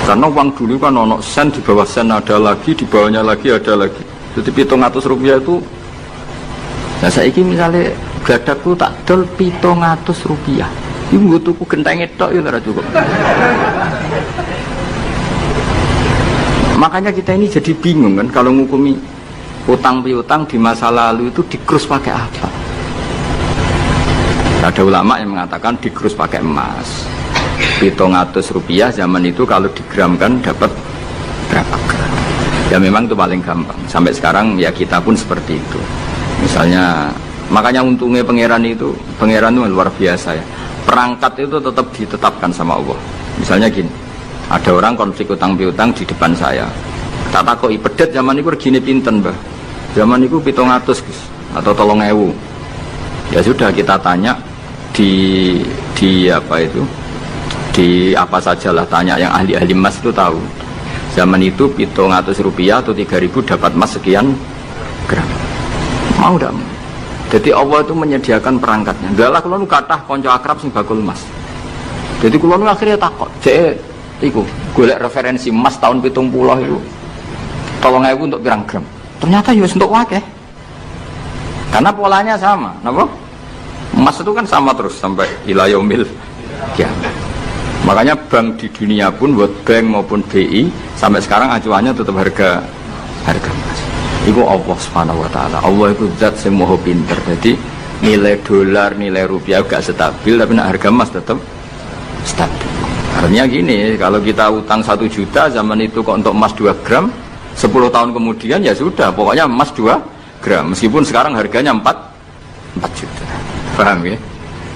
karena uang dulu kan ono sen di bawah sen ada lagi di bawahnya lagi ada lagi jadi 700 rupiah itu nah saiki misalnya gladakku tak dol 700 rupiah ibu tuku genteng tok ya ora cukup makanya kita ini jadi bingung kan kalau ngukumi utang piutang di masa lalu itu dikrus pakai apa? Ada ulama yang mengatakan dikrus pakai emas. 700 rupiah zaman itu kalau digramkan dapat berapa gram? Ya memang itu paling gampang. Sampai sekarang ya kita pun seperti itu. Misalnya Makanya untungnya pangeran itu luar biasa ya. Perangkat itu tetap ditetapkan sama Allah. Misalnya gini, ada orang konflik utang piutang di depan saya. Tak takoki pedet zaman itu regine pinten, Mbah? Zaman itu 700 Gus atau 3000. Ya sudah kita tanya di apa itu? Di apa sajalah tanya yang ahli-ahli emas itu tahu. Zaman itu 700 rupiah atau 3000 dapat emas sekian gram. Mau tidak? Jadi Allah itu menyediakan perangkatnya. Galah kalau nu kathah kanca akrab sing bakul emas. Jadi kalau nu akhirnya takut, cek iku golek referensi emas tahun 70 itu 3000 untuk pirang gram. Ternyata ya untuk wakeh. Karena polanya sama, napa? Emas itu kan sama terus sampai ila yaumil kiamat. Makanya bank di dunia pun, World Bank maupun BI sampai sekarang acuannya tetap harga emas. Itu Allah Subhanahu wa taala. Allah itu zat sing maha pinter. Jadi nilai dolar, nilai rupiah gak stabil, tapi nak harga emas tetap stabil. Artinya gini, kalau kita utang 1 juta zaman itu kok untuk emas 2 gram, 10 tahun kemudian ya sudah, pokoknya emas 2 gram. Meskipun sekarang harganya 4 juta. Paham ya?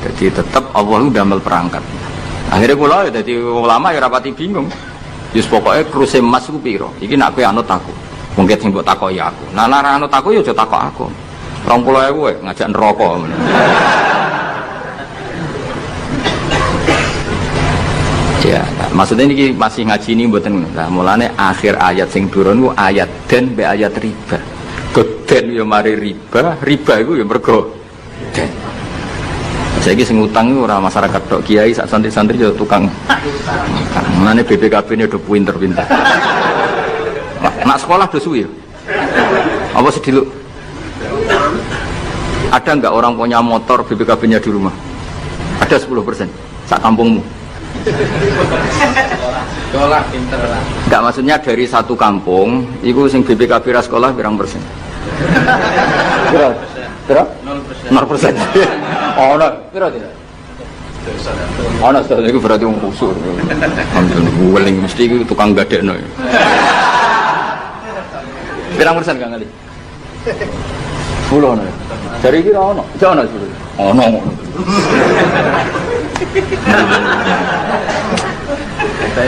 Jadi tetap Allah itu damel perangkat. Akhirnya kula ya dadi ulama ya rapati bingung. Yus pokoknya kruse emas ku piro? Iki nak kowe anut aku. Mungkin sing mbok takoki aku. Nah nek anut aku ya aja takok aku. 20.000 ngajak neraka. Ya, maksudnya ini masih ngaji ini mboten. Nah, mulane akhir ayat sing turun ku ayat den be ayat riba. Geden ya mari riba iku ya mergo den. Saiki sing utang ora masyarakat tok, kiai sak santri-santri yo tukang. Mulane BPKB ini udah pinter-pinter. Nak sekolah do suwi ya. Apa sediluk? Ada enggak orang punya motor BPKB-nya di rumah? Ada 10% sak kampungmu. Sekolah pinter lah. Enggak, maksudnya dari satu kampung iku sing BPKB ra sekolah pirang persen? Pira? 0%. Oh, no. Pira tidak? Oh, no, itu berarti wong kusur. Alhamdulillah, weling mesti itu tukang gadekno. Pirang persen Kang Ali? 10 no. Dari kira ono. Jono 10. Ono.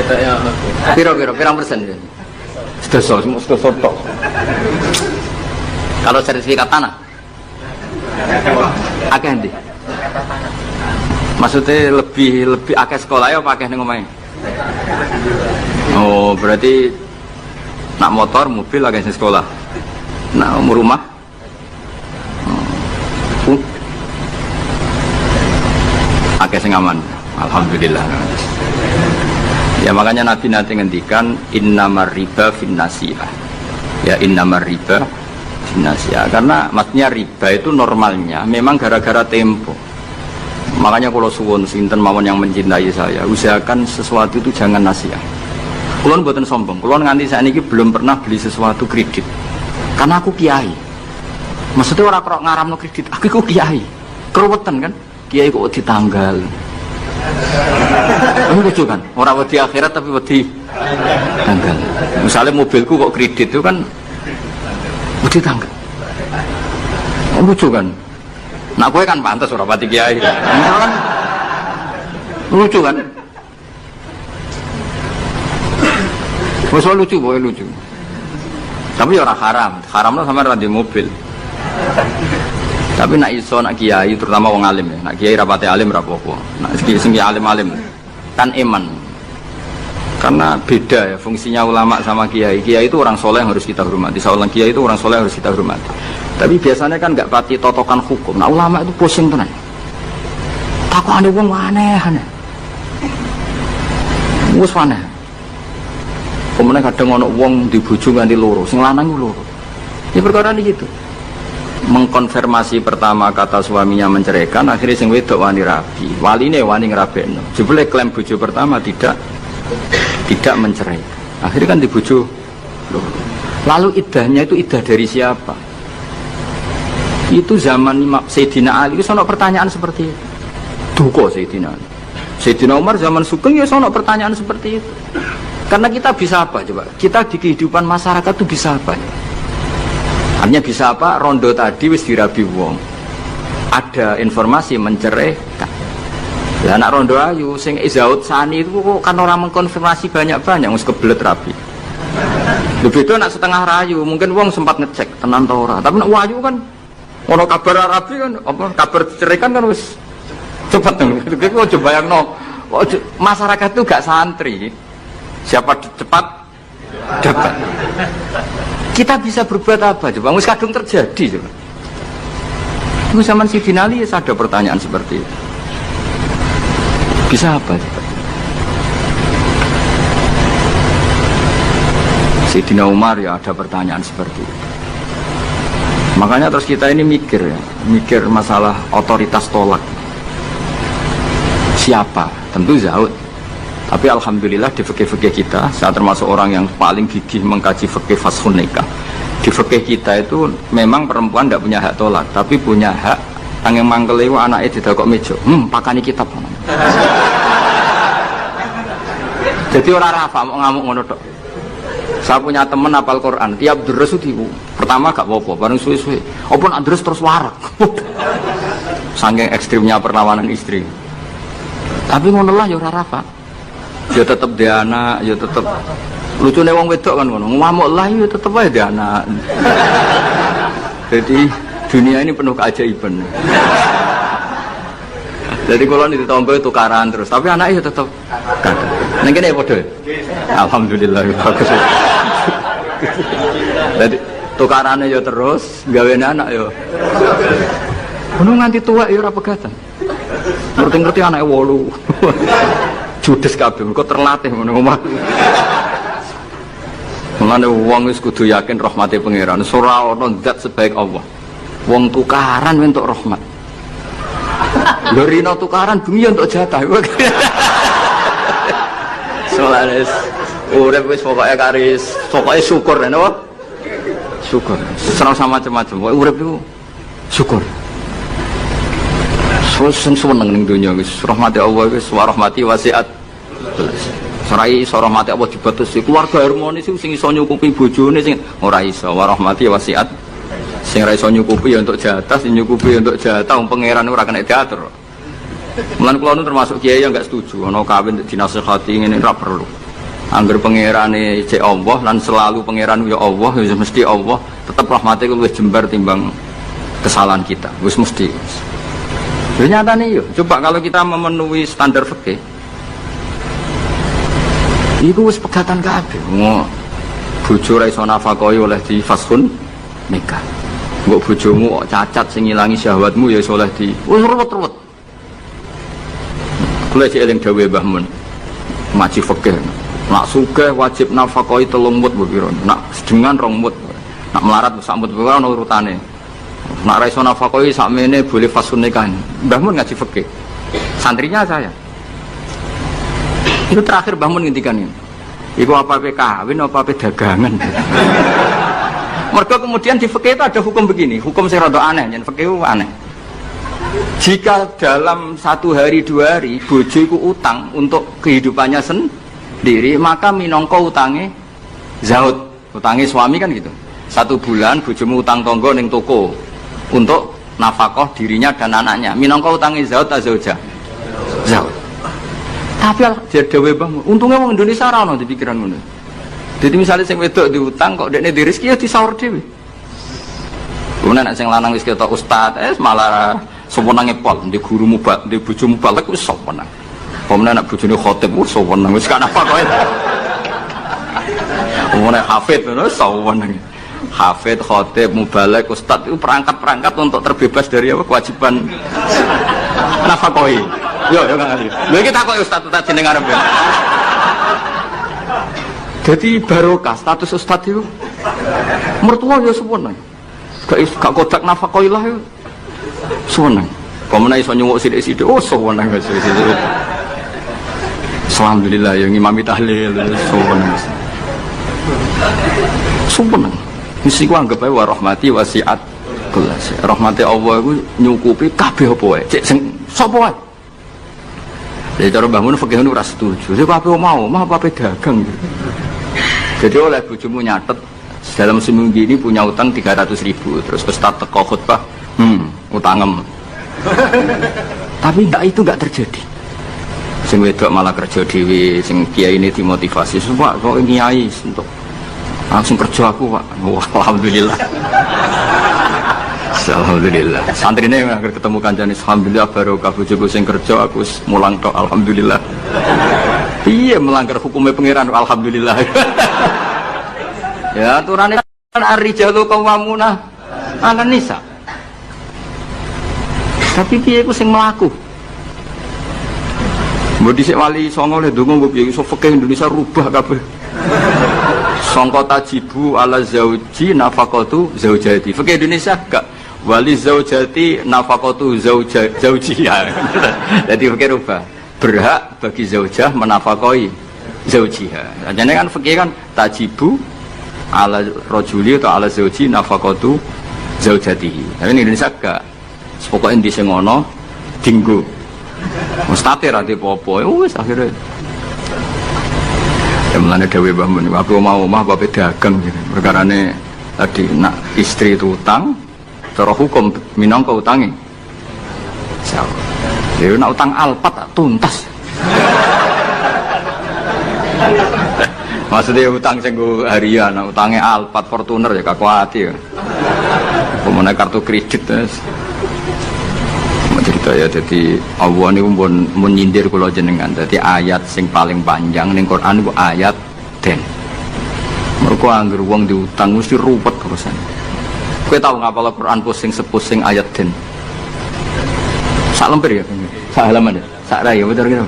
Tanya Pirang persen ya? Sudah tok. Kalau sertifikat tanah? Akeh ndi? Maksudnya lebih akeh sekolah ya apa akeh ning omahe? Oh, berarti nak motor, mobil akeh sing sekolah. Nak rumah? Akeh sing aman. Alhamdulillah. Ya makanya Nabi nanti ngendikan innamar riba finnasiyah. Ya innamar riba finnasiyah. Karena maksudnya riba itu normalnya memang gara-gara tempo. Makanya kalau suwun sinten mawon yang mencintai saya, usahakan sesuatu itu jangan nasiah. Kulon mboten sombong. Kulon nganti saiki belum pernah beli sesuatu kredit. Karena aku kiai. Maksudnya orang kok ngaramno kredit, aku kiai. Keruwetan kan? Kiai kok ditanggal. Ini lucu kan? Orang wedi akhirat tapi wedi tanggal. Misalnya mobilku kok kredit itu kan wedi tanggal. Lucu kan? Nah gue kan pantas orang pati kiai. Kan? Lucu kan? Masalah lucu, boleh lucu. Tapi orang haram. Haramnya sama orang di mobil. Tapi nak iso nak kiai terutama wong alim ya. Nak kiai rapate alim rapopo. Nak sing alim-alim kan iman. Karena beda ya fungsinya ulama sama kiai. Kiai itu orang soleh yang harus kita hormati. Seorang kiai itu orang soleh yang harus kita hormati. Tapi biasanya kan enggak pati totokan hukum. Nah ulama itu pusing tenan. Takut ada wong aneh-aneh. Wes aneh. Kemudian kadang ono wong di bojo nganti loro, sing lanang ku loro. Ya perkara ini gitu. Mengkonfirmasi pertama kata suaminya menceraikan, akhirnya sing wedok wani rabi, waline wani ngrabekno. Jebule klaim bojo pertama tidak mencerai. Akhirnya kan di bojo. Lalu iddahnya itu iddah dari siapa? Itu zaman Sayyidina Ali itu sono pertanyaan seperti itu. Duko Sayyidina Ali. Sayyidina Umar zaman Sugeng ya sono pertanyaan seperti itu. Karena kita bisa apa coba? Kita di kehidupan masyarakat itu bisa apa? Hanya bisa apa? Rondo tadi wis dirabi wong. ada informasi menceraikan. Lah anak rondo ayu sing Zaud Sani itu kok kan orang mengkonfirmasi banyak-banyak wis kebelet rapi. Lebih itu anak setengah rayu, mungkin wong sempat ngecek tenan ta ora. Tapi nek wayu kan ono kabar rapi kan apa kabar cerai kan wis cepet nang. Kok coba bayangno masyarakat itu gak santri. Siapa cepat dapat. Kita bisa berbuat apa coba? Wis kadung terjadi coba. Itu zaman Sidin Ali ada pertanyaan seperti itu. Bisa apa coba? Sayyidina Umar ya ada pertanyaan seperti itu. Makanya terus kita ini mikir ya, mikir masalah otoritas tolak. Siapa? Tentu Zaud. Tapi alhamdulillah di fikih-fikih kita, saya termasuk orang yang paling gigih mengkaji fikih fashun nikah. Di fikih kita itu memang perempuan tidak punya hak tolak, tapi punya hak yang mangkelewu anaknya didakok meja. Pakani kitab. Jadi orang rafa mau ngamuk ngono tok. Saya punya teman hafal Quran, tiap deres itu pertama gak apa-apa, bareng suwe-suwe. Apa nak deres terus warak. Saking ekstrimnya perlawanan istri. Tapi ngono lah ya ora rafa. Ya tetep dia anak, ya tetep lucune wong wedok kan ngono. Ngamuk lah ya tetep ae dia anak. Jadi dunia ini penuh keajaiban. Jadi kalau di tombol tukaran terus, tapi anaknya ya tetap kan. Neng kene padha. Alhamdulillah bagus. Jadi tukarannya ya terus, gawe anak ya. Ngono nganti tua ya ora pegatan. Ngerti-ngerti anake 8. Judes kabeh kok terlatih ngono omah. Mulane wong wis kudu yakin rahmate pangeran. Ora ana zat sebaik Allah. Wong tukaran entuk rahmat. Lho rino tukaran bengi untuk jatah. Soales urip wis pokoke karis, pokoke syukur napa? Syukur. Serang sama macam-macam. Pokoke urip iku syukur. Seneng ning donya wis rahmati Allah wis warahmati wasiat. Serai rahmati Allah dibatasi keluarga harmonis sing iso nyukupi bojone sing ora iso warahmati wasiat. Sing ra iso nyukupi ya untuk jatah, sing nyukupi untuk jatah wong pangeran ora kena diatur. Mulan kula nu termasuk kiai yang enggak setuju ana kawin dinasihati ngene ora perlu. Angger pangerane cek Allah lan selalu pangeran ya Allah ya mesti Allah, tetep rahmate luwih jembar timbang kesalahan kita. Wis mesti. Nyatane yo, coba kalau kita memenuhi standar fikih. Iku wis pegatan kabeh. Bojo ra iso nafakahi oleh di fashun nikah. Mbok bojomu kok cacat sing ngilangi syahwatmu ya iso oleh di wis ruwet-ruwet. Kula cek eling dawuhe Mbah Mun. Ngaji fikih. Nak sugih wajib nafakahi 3 mut mbok pira. Nak sedengan 2 mut. Nak melarat sak mut kuwi ana urutane. Nak ra iso nafakahi sakmene boleh fashun nikah. Mbah Mun ngaji fikih. Santrinya saya. Itu terakhir Mbah Mun ngendikan ini. Iku apa-apa kawin apa-apa dagangan. Mergo kemudian di fikih itu ada hukum begini, hukum sing rada aneh, yen fikih aneh. Jika dalam 1 hari 2 hari bojo iku utang untuk kehidupannya sendiri, maka minangka utange zaud, utange suami kan gitu. 1 bulan bojomu utang tangga ning toko untuk nafkah dirinya dan anaknya. Minangka utange zaud ta zauja? Zaud. Tapi dhewe Bang, untungnya wong Indonesia ora ono dipikiran ngono. Jadi misalnya sing wedok diutang kok dekne di rezeki ya disaur dhewe. Kemudian nek sing lanang wis ketok ustaz, malah sewenange pol, di guru mubal, di bojo mubalek wis sewenang. Kemudian nek bojone khotib wis sewenang, wis kan apa kowe. Kemudian hafid ngono sewenang. Hafid, khotib, mubalek, ustaz itu perangkat-perangkat untuk terbebas dari apa kewajiban nafkahi. Yo kan ngasih. Lha iki takoki ustaz jeneng arep. Jadi barokah status ustaz itu mertua ya sewenang. Gak kodak nafkahi lah ya. Sewenang. Pemene iso nyuwuk sithik-sithik. Oh sewenang wis. Alhamdulillah yang ngimami tahlil sewenang. Sewenang. Mesti ku anggap ae warahmati wasiat kelas. Rahmati Allah iku nyukupi kabeh apa wae. Cek sing sapa wae. Jadi cara Mbah Mun fikih ora setuju. Sing kabeh mau apa dagang. Jadi oleh bojomu nyatet dalam seminggu ini punya utang 300.000. Terus ustaz teko khutbah, utangem Tapi itu enggak terjadi. Sing wedok malah kerja dhewe, sing kiai ini dimotivasi, "Pak, kok kiai untuk langsung kerja aku, Pak." Wah, alhamdulillah. Alhamdulillah. Santrine akhir ketemu kancane, alhamdulillah barokah bojoku sing kerja aku mulang tok, alhamdulillah. Piye melanggar hukumnya pangeran, alhamdulillah. Ya aturane kan ar-rijalu qawwamuna 'alan nisa. Tapi piye ku sing mlaku? Mbok dhisik wali songo le ndonga mbok piye iso fikih Indonesia rubah kabeh. Sangka tajibu ala zauji nafaqatu zaujati. Fikih Indonesia gak wali zaujati nafaqatu zaujiha. Jadi fikih rubah. Berhak bagi zaujah menafakoi zaujiha. Jadi kan fikih kan tajibu ala rajuli atau ala zauji nafaqatu zaujatihi. Tapi ini Indonesia gak. Pokoknya di sengono dinggo. Mustatir ati apa-apa. Wis akhirnya. Ya mulane dhewe Mbah Mun, aku mau omah bape dagang gitu. Perkarane tadi nak istri itu utang, cara hukum minangka utange. Ya nak utang alpat tuntas. Maksudnya utang sing harian, utangnya Alphard Fortuner ya kakuati ya. Pemenang kartu kredit terus. Cerita ya, jadi Allah ini pun menyindir kula jenengan. Jadi ayat sing paling panjang ning Quran itu ayat 10. Mergo anggere wong diutang mesti rupet urusan. Kowe tau ngapal Quran pusing sepusing ayat 10. Sak lemper ya. Sak halaman ya. Sak ra ya bener gitu.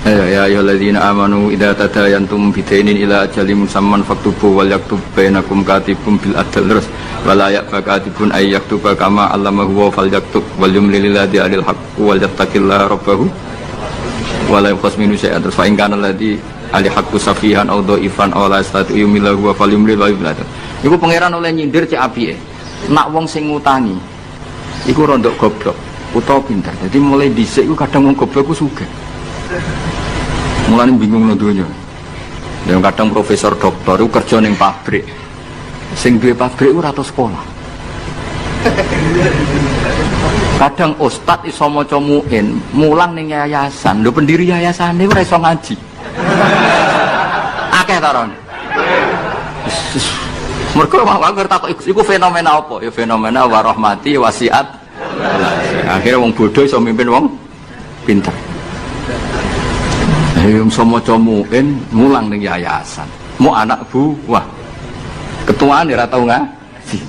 Ya ayyuhalladzina amanu idza tadayantum bidainin ila ajalin musamman faktubu wal yaktub bainakum katibun bil adl terus wala ya'fakatibun ay yaktuba kama allamahu wa fal yaktub wal yumlil ladzi alil haqq wal yattaqillaha rabbahu wala yaqas minu syai'an terus fa in kana ladzi alil haqqu safihan aw dhaifan aw la yastati yumilahu wa fal yumlil wa yumlil. Iku pangeran oleh nyindir cek apike. Nak wong sing ngutangi iku rondok goblok utawa pinter. Jadi mulai dhisik iku kadang wong goblok ku sugih. Mulane bingung nang donya. Yang kadang profesor doktor itu kerja ning pabrik. Sing duwe pabrik ora tau sekolah. Kadang ustad iso maca muin, mulang ning yayasan. Lho pendiri yayasane ora iso ngaji. Akeh ta ron. Mergo aku takok iku fenomena apa? Ya fenomena warahmati wasiat. Akhirnya wong bodoh iso mimpin wong pinter. Yang sama comuin mulang ning yayasan, mau anak buah, ketuaan ya tau ngaji,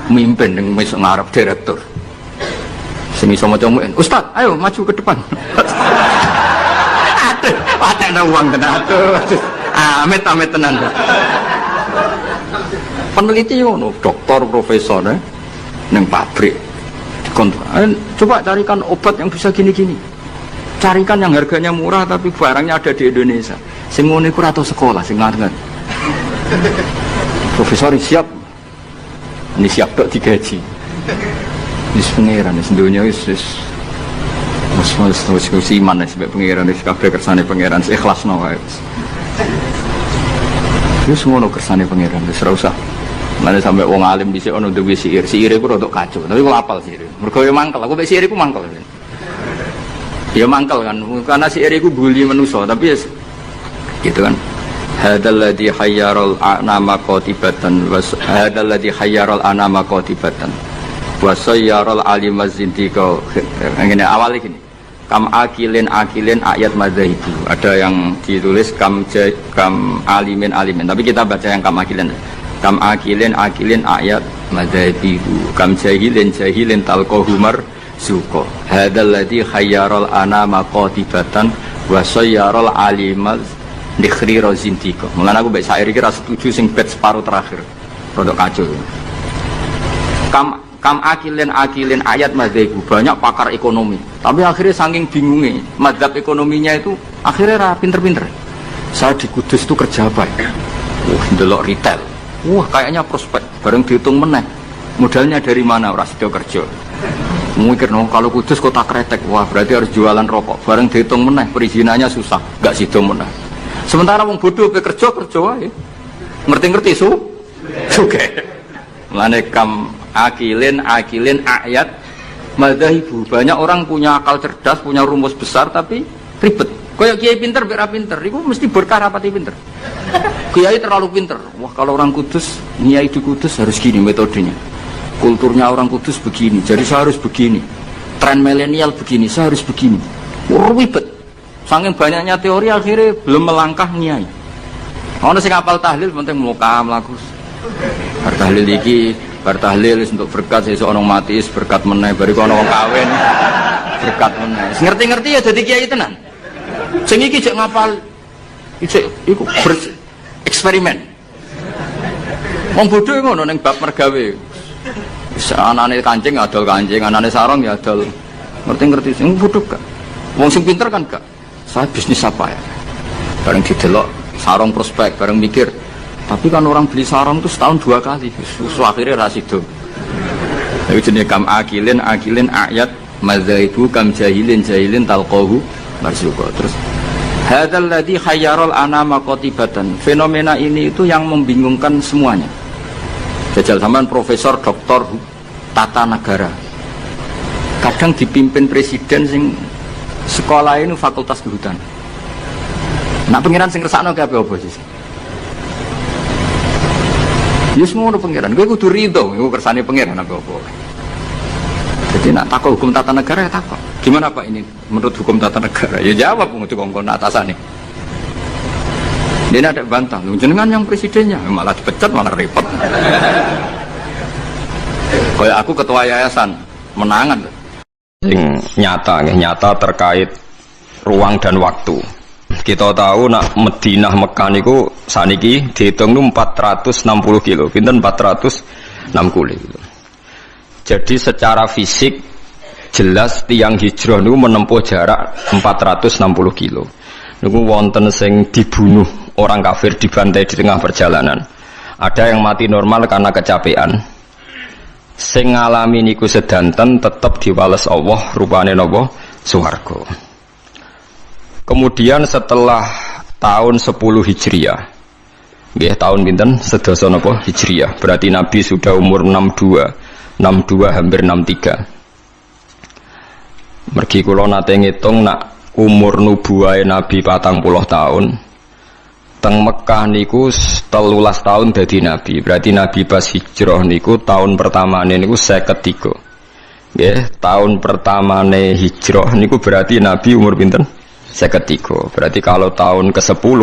mimpin yang mesok ngarep direktur, sini sama comuin, Ustad, ayo maju ke depan. Aduh, ada uang kena aduh, amit tenan. Peneliti ngono, doktor, profesor, neng pabrik, coba carikan obat yang bisa gini-gini. Carikan yang harganya murah tapi barangnya ada di Indonesia. Sing ngono iku ora tau sekolah sing ngarep. Profesor siap. Ini siap tok digaji. Wis pengeran wis donya wis iman wis pengeran wis kabeh kersane pengeran ikhlasno wae. Wis ngono kersane pengeran wis ora usah. Mane sampe wong alim dhisik ono duwe siir. Siire ku rodok kacau. Tapi kok apal siir. Mergo yo mangkel. Aku mek siir iku mangkel. Ya mangkel kan, karena si Eriku bully manusia, tapi ya gitu kan. Hadal ladzi hayyaral anama qatibatan was hadal ladzi hayyaral anama qatibatan wa sayyaral alimaz zindiqa. Ngene awal gini. Kam akilin ayat madzhabibu. Ada yang ditulis kam alimin, tapi kita baca yang kam akilin. Kam akilin ayat madzhabibu. Kam jahilin talqahumar suko hadal ladzi khayyaral anama qatibatan wa sayyaral alimaz dikhri rozintika. Mulane aku mbek syair iki ra setuju sing bait separuh terakhir. Rodok kacau. Kam akilin ayat madzhabu. Banyak pakar ekonomi. Tapi akhirnya saking bingungnya madzhab ekonominya itu akhirnya ra pinter-pinter. Saya di Kudus itu kerja apa ya? Ndelok retail. Kayaknya prospek. Bareng dihitung meneh. Modalnya dari mana? Ora sida kerja. Mikir no, kalau Kudus kota kretek, wah berarti harus jualan rokok. Bareng dihitung meneh, perizinannya susah, gak sido meneh. Sementara wong bodoh bekerja wae. Ngerti-ngerti suge. Mulane kam akilin ayat Madhahibu. Banyak orang punya akal cerdas, punya rumus besar tapi ribet. Kayak kiai pinter, biar pinter. Itu mesti berkah rapati pinter. Kiai terlalu pinter. Wah kalau orang Kudus, niai di Kudus harus gini metodenya. Kulturnya orang Kudus begini, jadi saya harus begini. Tren milenial begini, saya harus begini. Ribet. Saking banyaknya teori akhirnya belum melangkah niai. Ono sing hafal tahlil penting muka mlaku. Bar tahlil iki, bar tahlil untuk berkat sesuk ono mati berkat meneh, bariku ono wong kawin berkat meneh. Ngerti-ngerti ya dadi kiai tenan. Sing iki jek ngapal iku eksperimen. Wong bodho ngono ning bab mergawe. Anane kancing adol kancing, anane sarung ya adol. Ngerti-ngerti sing bodho gak. Wong sing pinter kan gak. Saya bisnis apa ya? Bareng didelok sarung prospek, bareng mikir. Tapi kan orang beli sarung itu setahun 2 kali. Susu akhirnya rasido. Itu jenis kam akilin ayat mazaibu kam jahilin talqahu marzuqa. Terus hadzal ladzi khayyarul anama qatibatan. Fenomena ini itu yang membingungkan semuanya. Jajal sampean profesor doktor tata negara. Kadang dipimpin presiden sing sekolah ini fakultas kehutanan. Nak pengiran sing ngersakno kabeh apa sih? Ya semua pengiran, gue kudu ridho, gue kersane pengiran apa? Jadi nak takut hukum tata negara ya takut. Gimana Pak ini menurut hukum tata negara? Ya jawab untuk kongkon atasannya. Dia ada bantah, jenengan yang presidennya malah dipecat malah repot. Kayak aku ketua yayasan menangan. Nyata terkait ruang dan waktu. Kita tahu nak Madinah Mekah niku saniki dihitung itu 460 kilo, pinten 460 kilo. Jadi secara fisik jelas tiang hijrah niku menempuh jarak 460 kilo. Niku wonten sing dibunuh orang kafir, dibantai di tengah perjalanan. Ada yang mati normal karena kecapean. Sing ngalami niku sedanten tetep diwales Allah rupane napa swarga. Kemudian setelah tahun 10 Hijriah, nggih tahun pinten sedasa napa Hijriah, berarti Nabi sudah umur 62 hampir 63. Mergi kula nate ngitung nak umur nubuwahe Nabi 40 tahun. Teng Mekah niku 13 tahun dadi Nabi, berarti Nabi pas hijrah niku tahun pertamane niku 53. Nggih, tahun pertamane hijrah niku berarti Nabi umur pinten? 53. Berarti kalau tahun ke-10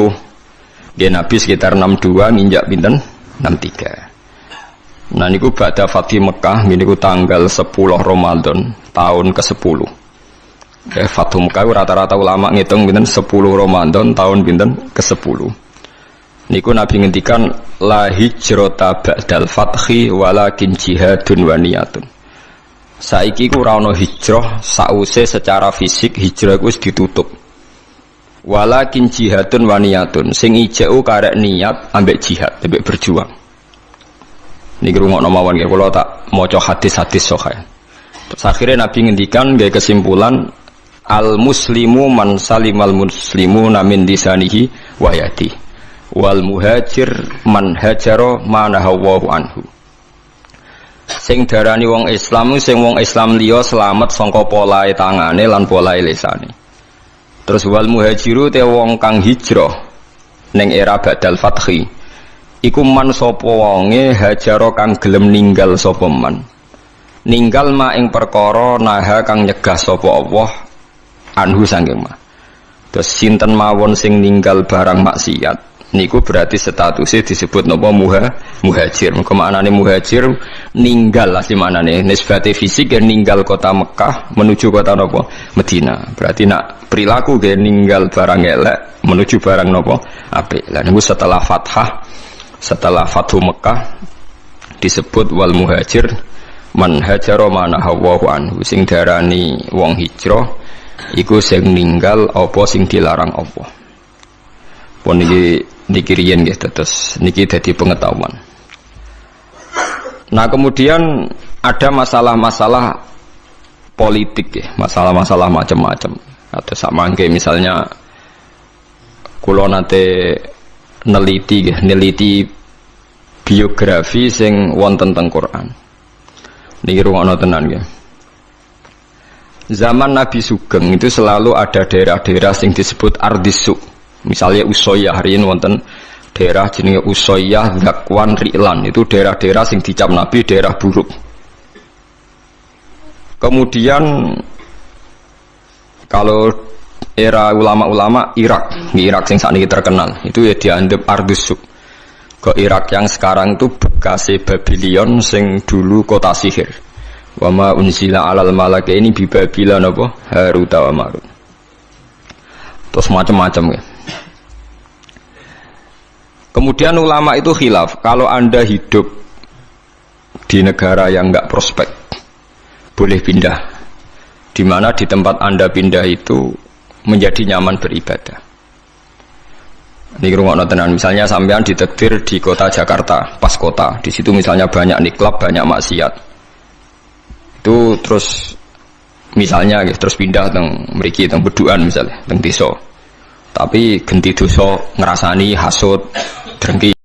dia Nabi sekitar 62 nginjak pinten 63. Nah niku ba'da Fatih Mekah niku tanggal 10 Ramadan tahun ke-10. Fathu Mekah rata-rata ulama ngitung pinten 10 Ramadan tahun pinten ke-10. Niku Nabi ngendikan la hijrata ba'dal fathi walakin jihadun wa niyatun. Saiki ku ora ana hijrah sause secara fisik hijrah ku wis ditutup. Walakin jihadun wa niyatun, sing ijau karek niat ambek jihad, ambek berjuang. Niki rungokno mawon nggih kula tak maca hadis-hadis sahih. Terus akhirnya Nabi ngendikan nggih kesimpulan al muslimu man salimal muslimuna min lisanihi wa yadihi wal muhajir man hajara manahawu anhu. Sing darani wong Islam sing wong Islam liya selamat saka polahe tangane lan polahe lisane. Terus wal muhajiru te wong kang hijrah ning era badal fathi iku man sapa wonge hajaro kang gelem ninggal sapa man. Ninggal ma ing perkara naha kang nyegah sapa Allah anhu sanging ma. Terus sinten mawon sing ninggal barang maksiat niku berarti statusnya disebut napa muhajir. Mengko maknane muhajir ninggal asli maknane nisbate fisik ya ninggal kota Mekah menuju kota napa Madinah. Berarti nak perilaku ge ninggal barang elek menuju barang napa apik. Lah niku setelah Fathu Mekah disebut wal muhajir man hajara manahawu anhu, sing darani wong hijrah iku sing ninggal apa sing dilarang Allah. Pun niki riyen nggih terus niki dadi pengetahuan. Nah kemudian ada masalah-masalah politik ya, masalah-masalah macam-macam. Atau sama kayak misalnya kula nate neliti biografi sing wonten teng Quran. Niki rungokno tenan nggih. Zaman Nabi Sugeng itu selalu ada daerah-daerah yang disebut Ardisuk. Misalnya Usoyah, hari ini wonten daerah jenenge Usoyah, Zakwan, Ri'lan. Itu daerah-daerah yang dicap Nabi daerah buruk. Kemudian kalau era ulama-ulama Irak, di Irak yang saat ini terkenal, itu ya dianggap Ardisuk. Ke Irak yang sekarang itu bekas Babylon sing dulu kota sihir. Wa ma unzila 'alal malakaini bi Babila napa Harut wa Marut. Terus macam-macam ya. Kemudian ulama itu khilaf, kalau Anda hidup di negara yang enggak prospek boleh pindah. Di mana di tempat Anda pindah itu menjadi nyaman beribadah. Ini rumah tenan, misalnya sampean ditakdir di kota Jakarta, pas kota. Di situ misalnya banyak niklab, banyak maksiat. Itu terus misalnya terus pindah teng mriki teng Beduan misalnya teng desa, tapi genti dosa ngrasani hasud drengki